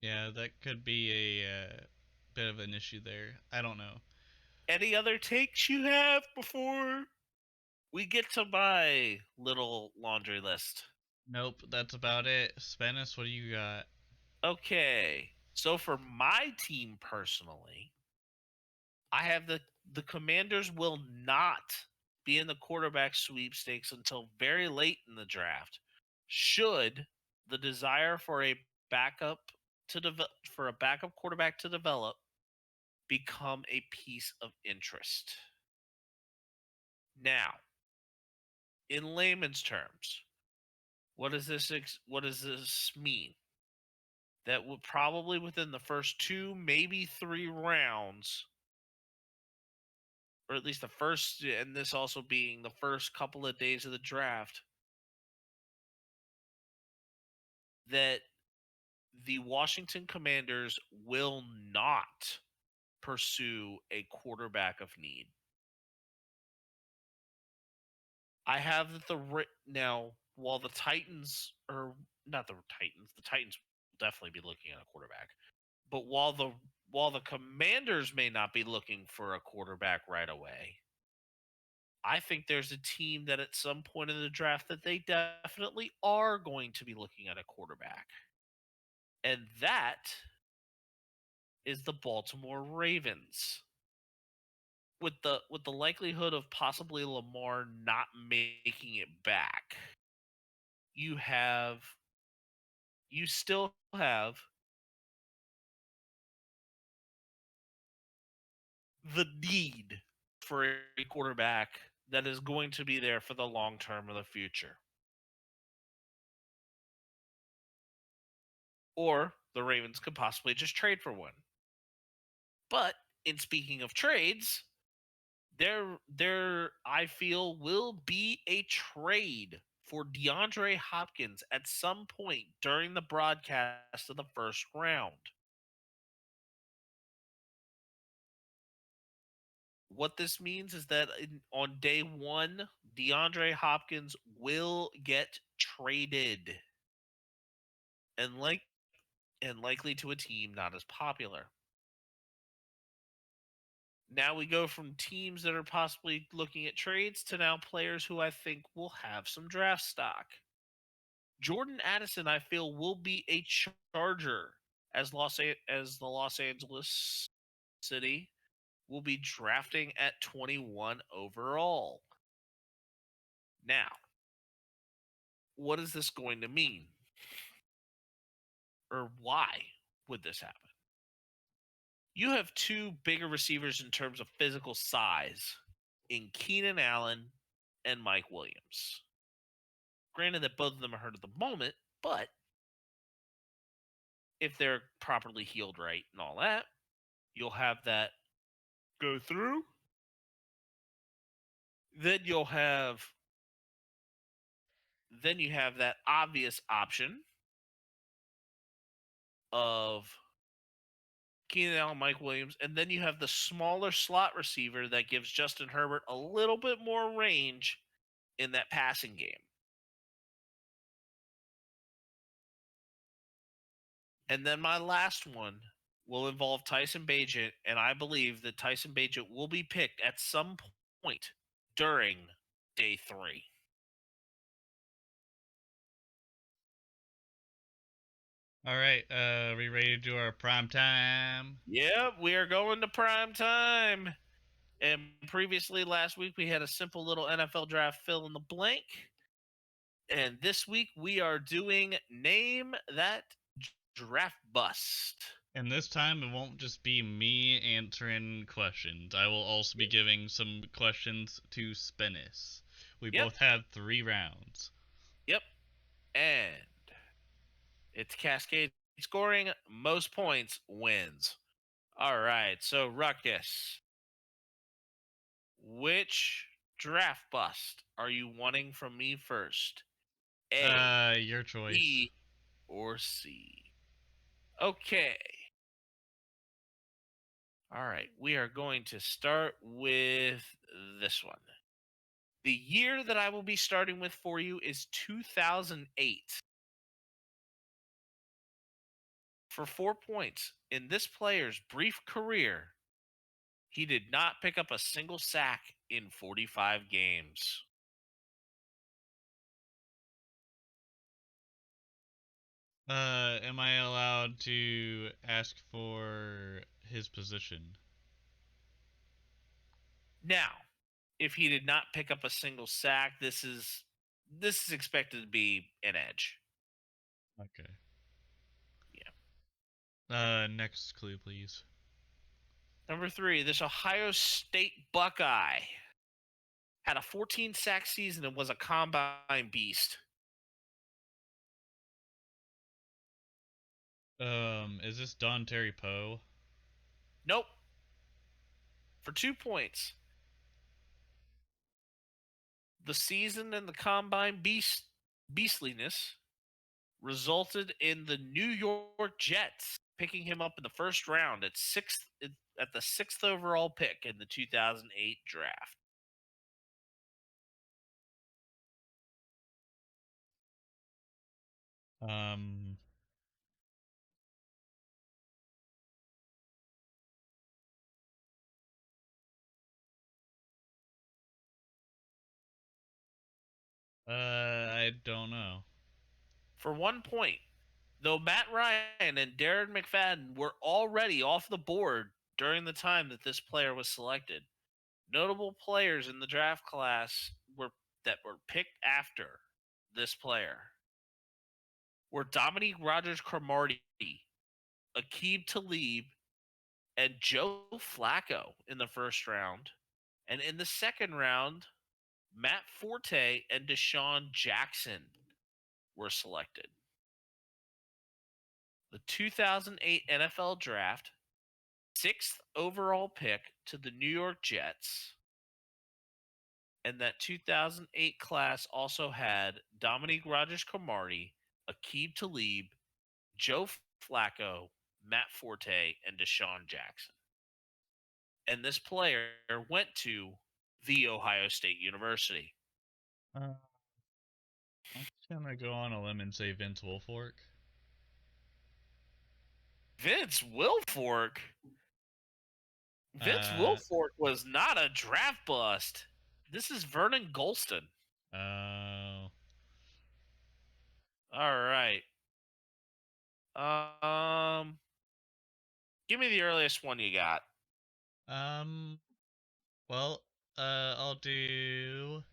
Yeah, that could be a bit of an issue there. I don't know. Any other takes you have before we get to my little laundry list? Nope, that's about it. Spanish, what do you got? Okay. So for my team personally, I have the Commanders will not be in the quarterback sweepstakes until very late in the draft. Should the desire for a backup for a backup quarterback to develop become a piece of interest. Now, in layman's terms, what does this mean? That would probably within the first 2, maybe 3 rounds, or at least the first, and this also being the first couple of days of the draft, that the Washington Commanders will not pursue a quarterback of need. I have that now, while the Titans, or not the Titans will definitely be looking at a quarterback. But while the while the Commanders may not be looking for a quarterback right away, I think there's a team that at some point in the draft that they definitely are going to be looking at a quarterback. And that is the Baltimore Ravens. With the likelihood of possibly Lamar not making it back, you still have the need for a quarterback that is going to be there for the long term of the future. Or the Ravens could possibly just trade for one. But in speaking of trades, there I feel will be a trade for DeAndre Hopkins at some point during the broadcast of the first round. What this means is that on day one, DeAndre Hopkins will get traded and likely to a team not as popular. Now we go from teams that are possibly looking at trades to now players who I think will have some draft stock. Jordan Addison, I feel, will be a Charger as the Los Angeles City will be drafting at 21 overall. Now, what is this going to mean? Or why would this happen? You have two bigger receivers in terms of physical size in Keenan Allen and Mike Williams. Granted that both of them are hurt at the moment, but if they're properly healed right and all that, you'll have that go through. Then you have that obvious option of Keenan Allen, Mike Williams, and then you have the smaller slot receiver that gives Justin Herbert a little bit more range in that passing game. And then my last one will involve Tyson Bagent, and I believe that Tyson Bagent will be picked at some point during day 3. All right, we ready to do our prime time? Yep, we are going to prime time. And previously last week we had a simple little NFL draft fill in the blank. And this week we are doing Name That Draft Bust. And this time it won't just be me answering questions. I will also be giving some questions to Spinnis. We both have 3 rounds. Yep. And it's cascade scoring. Most points wins. All right. So, Ruckus, which draft bust are you wanting from me first? A, Your choice. B, or C? Okay. All right. We are going to start with this one. The year that I will be starting with for you is 2008. For 4 points, in this player's brief career, he did not pick up a single sack in 45 games. Am I allowed to ask for his position? Now, if he did not pick up a single sack, this is expected to be an edge. Okay. Yeah. Next clue, please. Number 3, this Ohio State Buckeye had a 14 sack season and was a combine beast. Is this Don Terry Poe? Nope. For 2 points. The season and the combine beastliness resulted in the New York Jets picking him up in the first round at the 6th overall pick in the 2008 draft. Um, I don't know. For 1 point, though Matt Ryan and Darren McFadden were already off the board during the time that this player was selected, notable players in the draft class that were picked after this player were Dominique Rogers-Cromartie, Aqib Talib, and Joe Flacco in the first round. And in the second round, Matt Forte and Deshaun Jackson were selected. The 2008 NFL Draft, 6th overall pick to the New York Jets. And that 2008 class also had Dominique Rogers-Cromartie, Aqib Talib, Joe Flacco, Matt Forte, and Deshaun Jackson. And this player went to The Ohio State University. I'm just gonna go on a limb and say Vince Wilfork. Vince Wilfork? Vince Wilfork was not a draft bust. This is Vernon Golston. Oh. All right. Give me the earliest one you got. Well, I'll do.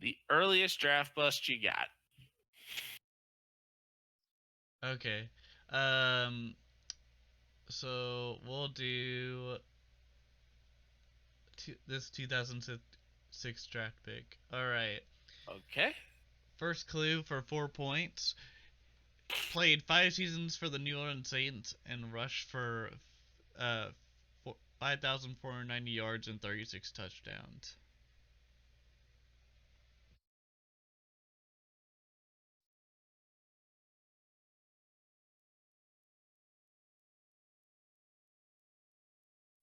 The earliest draft bust you got. Okay. So we'll do this 2006 draft pick. All right. Okay. First clue for 4 points. Played 5 seasons for the New Orleans Saints and rushed for 5,490 yards and 36 touchdowns.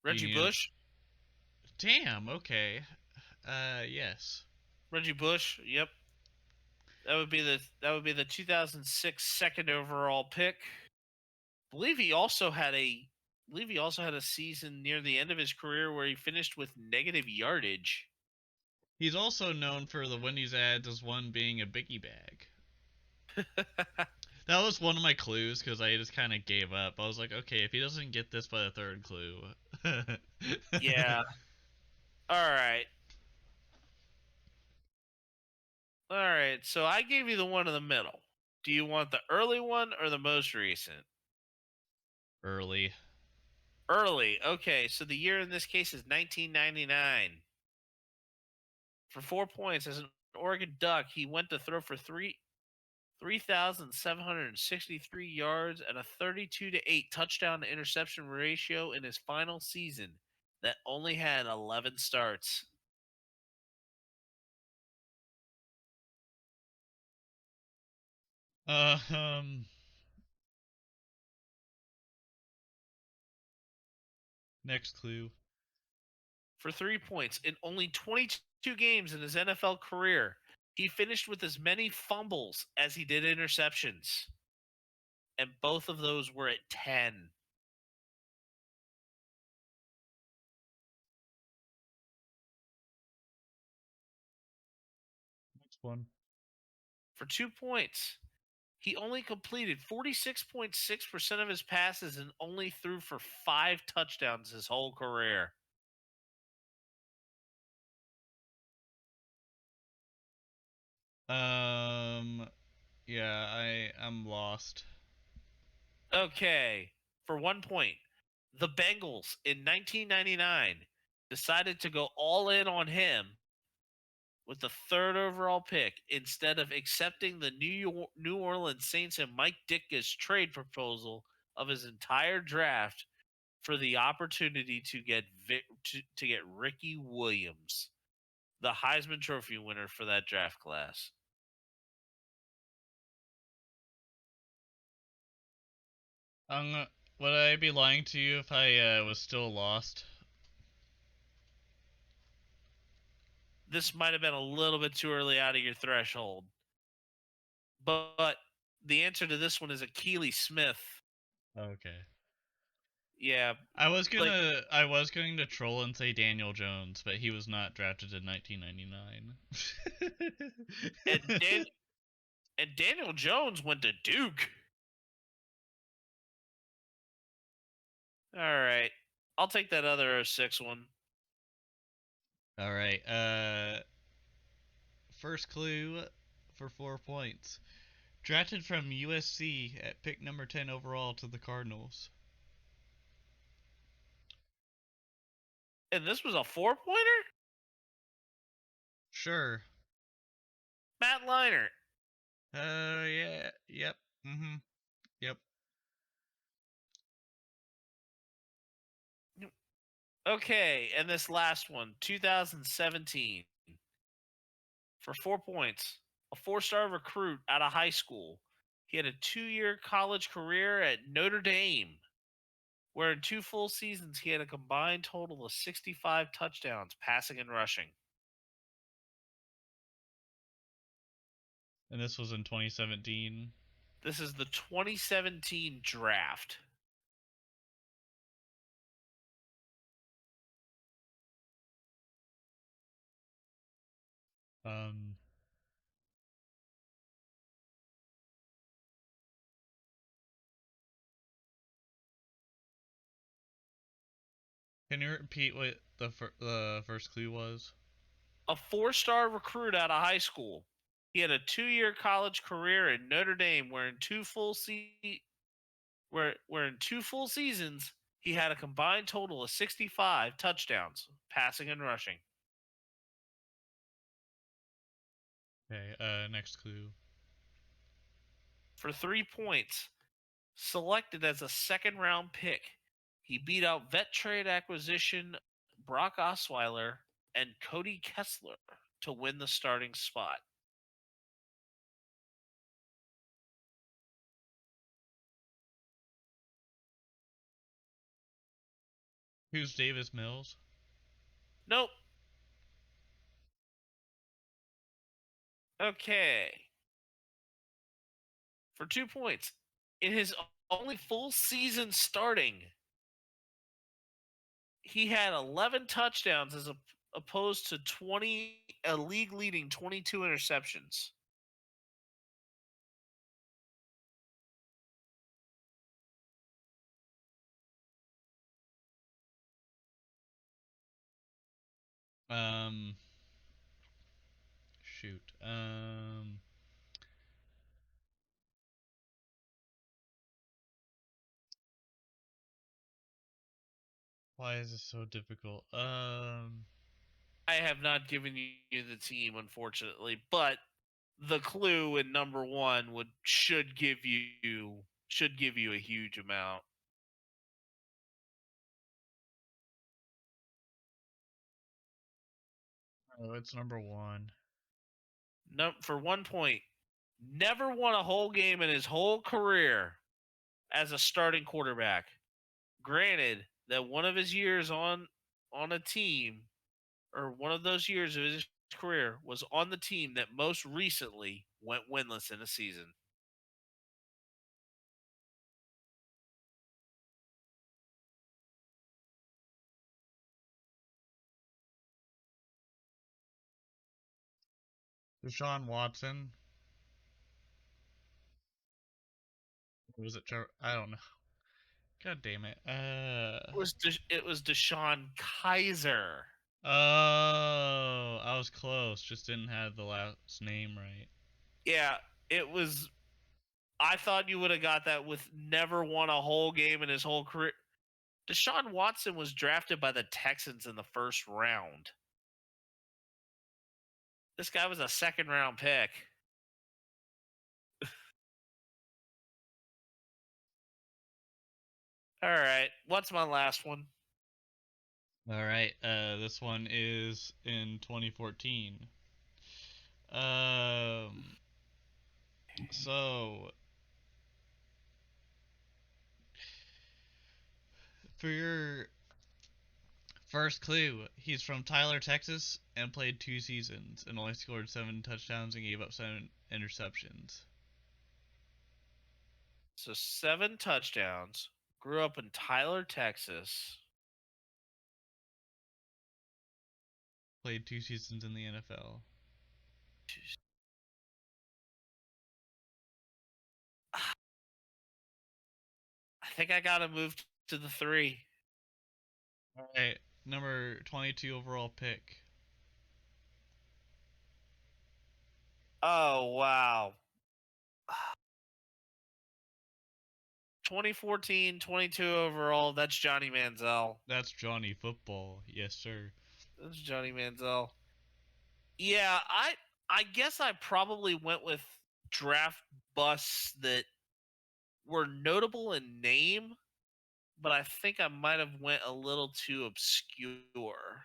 Reggie Bush? Damn, okay. Yes. Reggie Bush, yep. That would be the 2006 second overall pick. Believe he also had a season near the end of his career where he finished with negative yardage. He's also known for the Wendy's ads as one being a biggie bag. That was one of my clues because I just kind of gave up. I was like, okay, if he doesn't get this by the third clue. Yeah. All right. All right. So I gave you the one in the middle. Do you want the early one or the most recent? Early. Early. Okay. So the year in this case is 1999. For 4 points, as an Oregon Duck, he went to throw for 3,763 yards and a 32-8 touchdown to interception ratio in his final season that only had 11 starts. Next clue. For 3 points, in only 22 games in his NFL career, he finished with as many fumbles as he did interceptions. And both of those were at 10. Next one. For 2 points, he only completed 46.6% of his passes and only threw for 5 touchdowns his whole career. Yeah, I'm lost. Okay, for 1 point, the Bengals in 1999 decided to go all in on him with the third overall pick instead of accepting the New Orleans Saints and Mike Ditka's trade proposal of his entire draft for the opportunity to get Ricky Williams, the Heisman Trophy winner for that draft class. Would I be lying to you if I was still lost? This might have been a little bit too early out of your threshold. But the answer to this one is Akili Smith. Okay. Yeah. I was going to troll and say Daniel Jones, but he was not drafted in 1999. And Daniel Jones went to Duke. All right. I'll take that other 06 one. All right. First clue for 4 points. Drafted from USC at pick number 10 overall to the Cardinals. And this was a 4-pointer? Sure. Matt Leinart. Yeah. Yep. Yep. Okay, and this last one, 2017. For 4 points, a 4-star recruit out of high school. He had a 2-year college career at Notre Dame, where in 2 full seasons he had a combined total of 65 touchdowns, passing and rushing. And this was in 2017. This is the 2017 draft. Um. Can you repeat what the first clue was? A 4-star recruit out of high school. He had a 2-year college career at Notre Dame, where in 2 full seasons he had a combined total of 65 touchdowns, passing and rushing. Okay. Next clue. For 3 points, selected as a second-round pick, he beat out vet trade acquisition Brock Osweiler and Cody Kessler to win the starting spot. Who's Davis Mills? Nope. Okay. For 2 points, in his only full season starting, he had 11 touchdowns as opposed to a league leading 22 interceptions. Um. Shoot. Why is this so difficult? I have not given you the team, unfortunately, but the clue in number 1 should give you a huge amount. Oh, it's number 1. For 1 point, never won a whole game in his whole career as a starting quarterback. Granted that one of his years on a team, or one of those years of his career, was on the team that most recently went winless in a season. Deshaun Watson. Or was it Trevor? I don't know. God damn it. It was Deshaun Kaiser. Oh, I was close. Just didn't have the last name right. Yeah, it was. I thought you would have got that with never won a whole game in his whole career. Deshaun Watson was drafted by the Texans in the first round. This guy was a second round pick. All right, what's my last one? All right. This one is in 2014. So for your first clue, he's from Tyler, Texas, and played 2 seasons and only scored 7 touchdowns and gave up 7 interceptions. So 7 touchdowns, Grew up in Tyler, Texas. Played 2 seasons in the NFL. I think I gotta move to the 3. All right, number 22 overall pick. Oh, wow. 2014, 22 overall. That's Johnny Manziel. That's Johnny Football. Yes, sir. That's Johnny Manziel. Yeah, I guess I probably went with draft busts that were notable in name, but I think I might have went a little too obscure.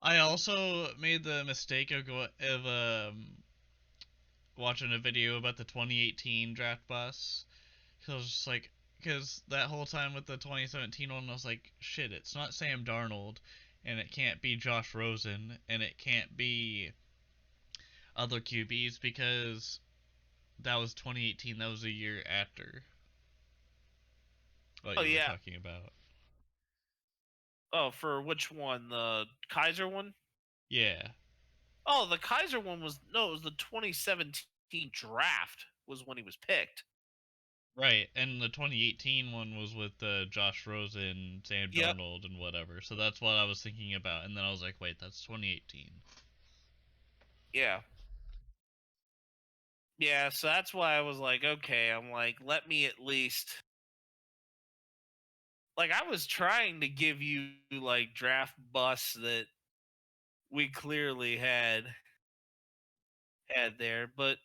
I also made the mistake of watching a video about the 2018 draft bus. Cause I was just like, because that whole time with the 2017 one, I was like, shit, it's not Sam Darnold, and it can't be Josh Rosen, and it can't be other QBs because that was 2018. That was a year after what Oh you were yeah. talking about. Oh, for which one? The Kaiser one? Yeah. Oh, the Kaiser one was no, it was the 2017 draft was when he was picked. Right, and the 2018 one was with Josh Rosen, Sam Yep. Darnold, and whatever. So that's what I was thinking about, and then I was like, wait, that's 2018. Yeah. Yeah, so that's why I was like, okay, I'm like, let me at least like I was trying to give you like draft busts that we clearly had there, but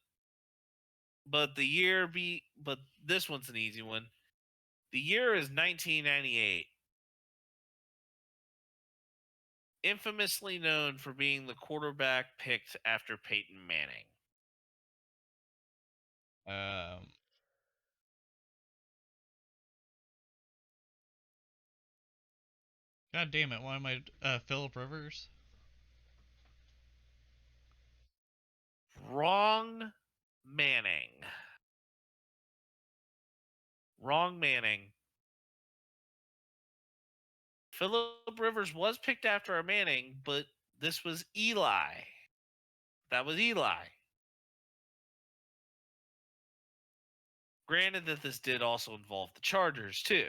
the year be but this one's an easy one. The year is 1998. Infamously known for being the quarterback picked after Peyton Manning. Um, God damn it! Why am I Philip Rivers? Wrong Manning. Wrong Manning. Philip Rivers was picked after a Manning, but this was Eli. That was Eli. Granted that this did also involve the Chargers, too.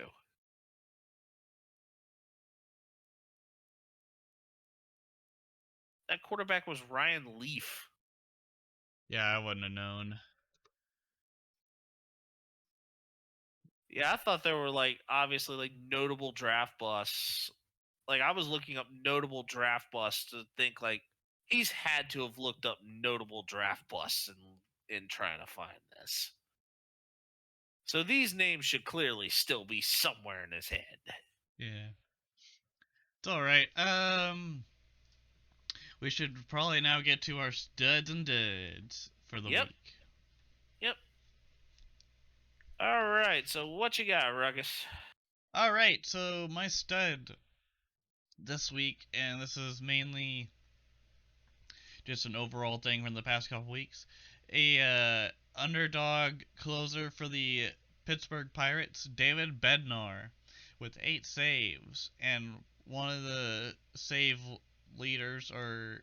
That quarterback was Ryan Leaf. Yeah, I wouldn't have known. Yeah, I thought there were like obviously like notable draft busts. Like I was looking up notable draft busts to think like he's had to have looked up notable draft busts in trying to find this. So these names should clearly still be somewhere in his head. Yeah, it's all right. We should probably now get to our studs and duds for the Yep. week. Yep. All right. So what you got, Ruckus? All right, so my stud this week, and this is mainly just an overall thing from the past couple weeks. A underdog closer for the Pittsburgh Pirates, David Bednar, with 8 saves, and one of the save leaders or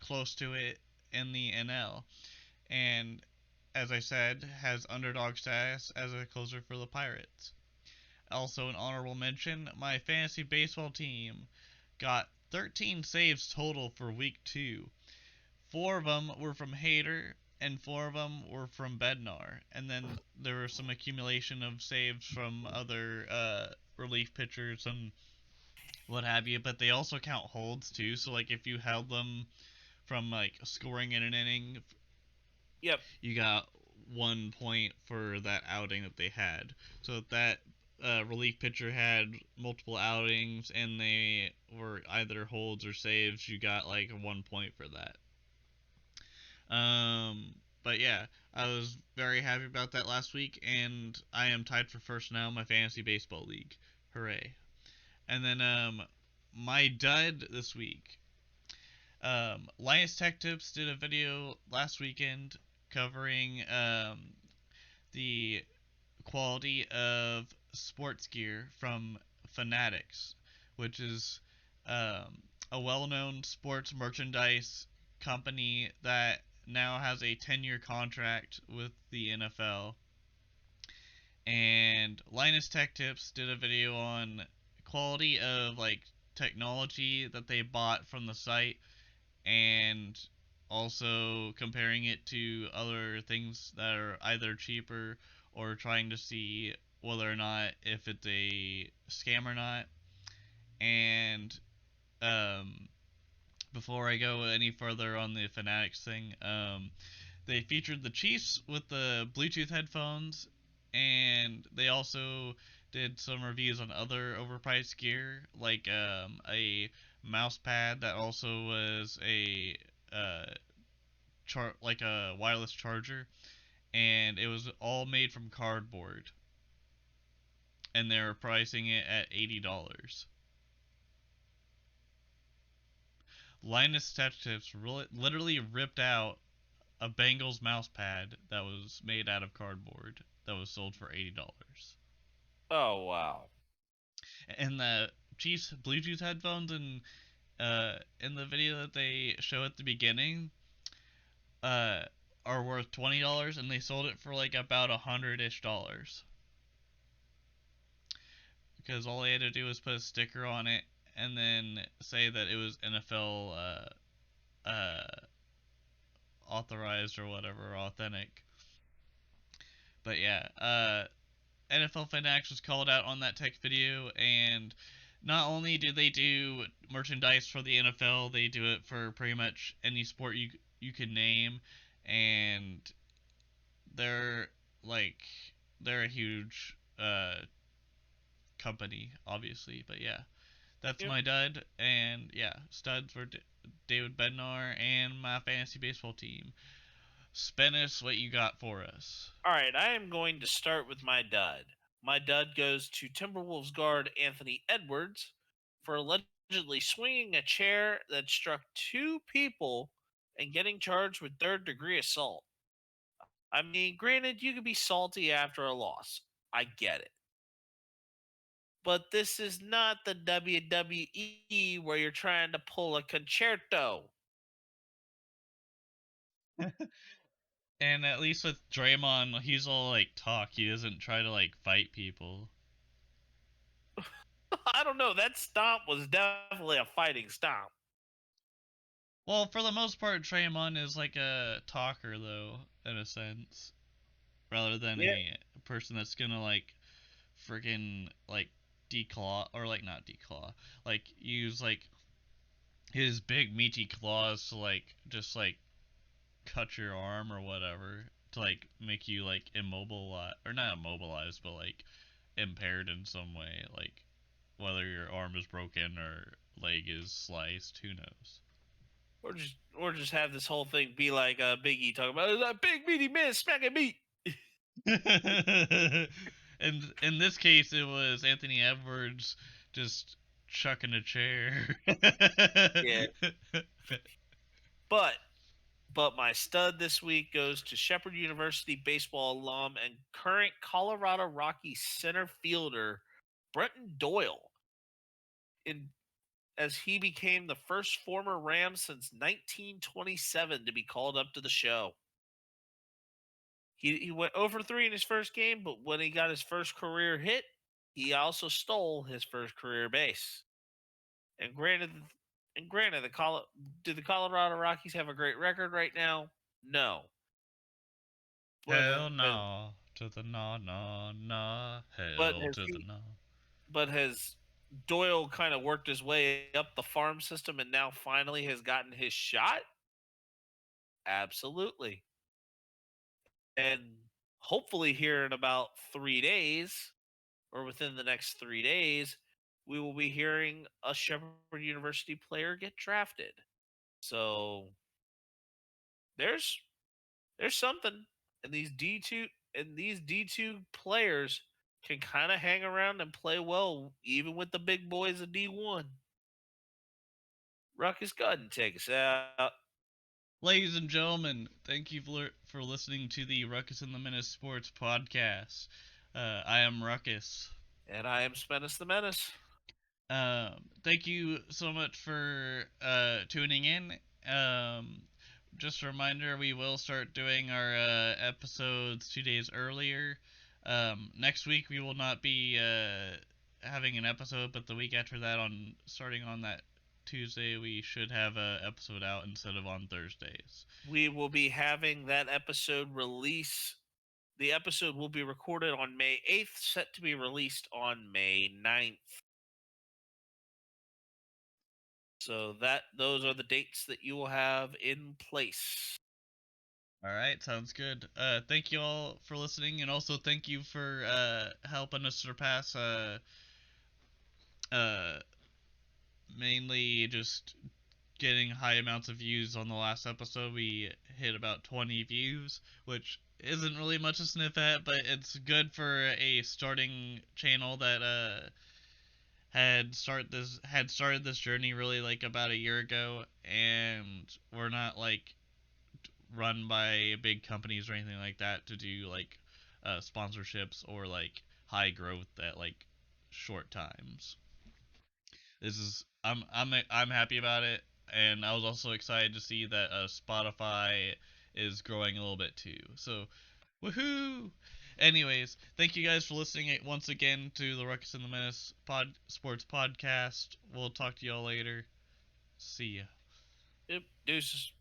close to it in the NL. And as I said, has underdog status as a closer for the Pirates. Also, an honorable mention, my fantasy baseball team got 13 saves total for week 2. 4 of them were from Hader, and 4 of them were from Bednar. And then there was some accumulation of saves from other relief pitchers and what have you. But they also count holds too. So like if you held them from like scoring in an inning, Yep. you got 1 point for that outing that they had. So if that relief pitcher had multiple outings and they were either holds or saves, you got like 1 point for that. But yeah, I was very happy about that last week, and I am tied for first now in my fantasy baseball league. Hooray! And then my dud this week. Linus Tech Tips did a video last weekend covering the quality of sports gear from Fanatics, which is a well-known sports merchandise company that now has a 10-year contract with the NFL. And Linus Tech Tips did a video on quality of like technology that they bought from the site, and also comparing it to other things that are either cheaper, or trying to see whether or not if it's a scam or not. And um, before I go any further on the Fanatics thing, they featured the Chiefs with the Bluetooth headphones, and they also did some reviews on other overpriced gear, like a mouse pad that also was a like a wireless charger, and it was all made from cardboard, and they were pricing it at $80. Linus Tech Tips literally ripped out a Bengals mouse pad that was made out of cardboard that was sold for $80. Oh wow. And the Chiefs Bluetooth headphones in the video that they show at the beginning uh are worth $20, and they sold it for like about $100-ish, because all they had to do was put a sticker on it and then say that it was NFL authorized or whatever, authentic. But yeah, NFL Fanatics was called out on that tech video, and not only do they do merchandise for the NFL, they do it for pretty much any sport you can name, and they're like they're a huge company, obviously. But yeah, that's Yep. my dud, and yeah, studs for David Bednar and my fantasy baseball team. Spin us what you got for us. All right, I am going to start with my dud. My dud goes to Timberwolves guard Anthony Edwards for allegedly swinging a chair that struck two people and getting charged with third-degree assault. I mean, granted, you could be salty after a loss. I get it. But this is not the WWE where you're trying to pull a concerto. And at least with Draymond, he's all like talk. He doesn't try to like fight people. I don't know. That stomp was definitely a fighting stomp. Well, for the most part, Draymond is like a talker, though, in a sense, rather than Yeah. a person that's gonna like freaking like declaw, or like not declaw, like use like his big meaty claws to like just like cut your arm or whatever, to like make you like immobilized, or not immobilized, but like impaired in some way, like whether your arm is broken or leg is sliced, who knows. Or just have this whole thing be like Biggie talking about that big meaty man smacking meat. And in this case, it was Anthony Edwards just chucking a chair. Yeah. But my stud this week goes to Shepherd University baseball alum and current Colorado Rockies center fielder Brenton Doyle, in as he became the first former Ram since 1927 to be called up to the show. He went over 3 in his first game, but when he got his first career hit, he also stole his first career base. And granted, do the Colorado Rockies have a great record right now? No. But Hell has, no. To the no, no, no. but Hell has to the he no. but has Doyle kind of worked his way up the farm system and now finally has gotten his shot? Absolutely. And hopefully here in about 3 days, or within the next 3 days, we will be hearing a Shepherd University player get drafted. So there's there's something, and these D2 players can kind of hang around and play well even with the big boys of D1. Ruckus, go ahead and take us out. Ladies and gentlemen, thank you for listening to the Ruckus and The Menace Sports Podcast. I am Ruckus. And I am Menath the Menace. Thank you so much for tuning in. Just a reminder, we will start doing our episodes 2 days earlier. Next week we will not be having an episode, but the week after that, starting on that Tuesday, we should have an episode out instead of on Thursdays. We will be having that episode release. The episode will be recorded on May 8th, set to be released on May 9th. So those are the dates that you will have in place. All right, sounds good. Thank you all for listening, and also thank you for helping us surpass mainly just getting high amounts of views on the last episode. We hit about 20 views, which isn't really much to sniff at, but it's good for a starting channel that had started this journey really like about a year ago, and we're not like run by big companies or anything like that to do like sponsorships or like high growth at like short times. This is I'm happy about it, and I was also excited to see that Spotify is growing a little bit too. So, woohoo! Anyways, thank you guys for listening once again to the Ruckus and the Menace Sports Podcast. We'll talk to y'all later. See ya. Yep, deuces.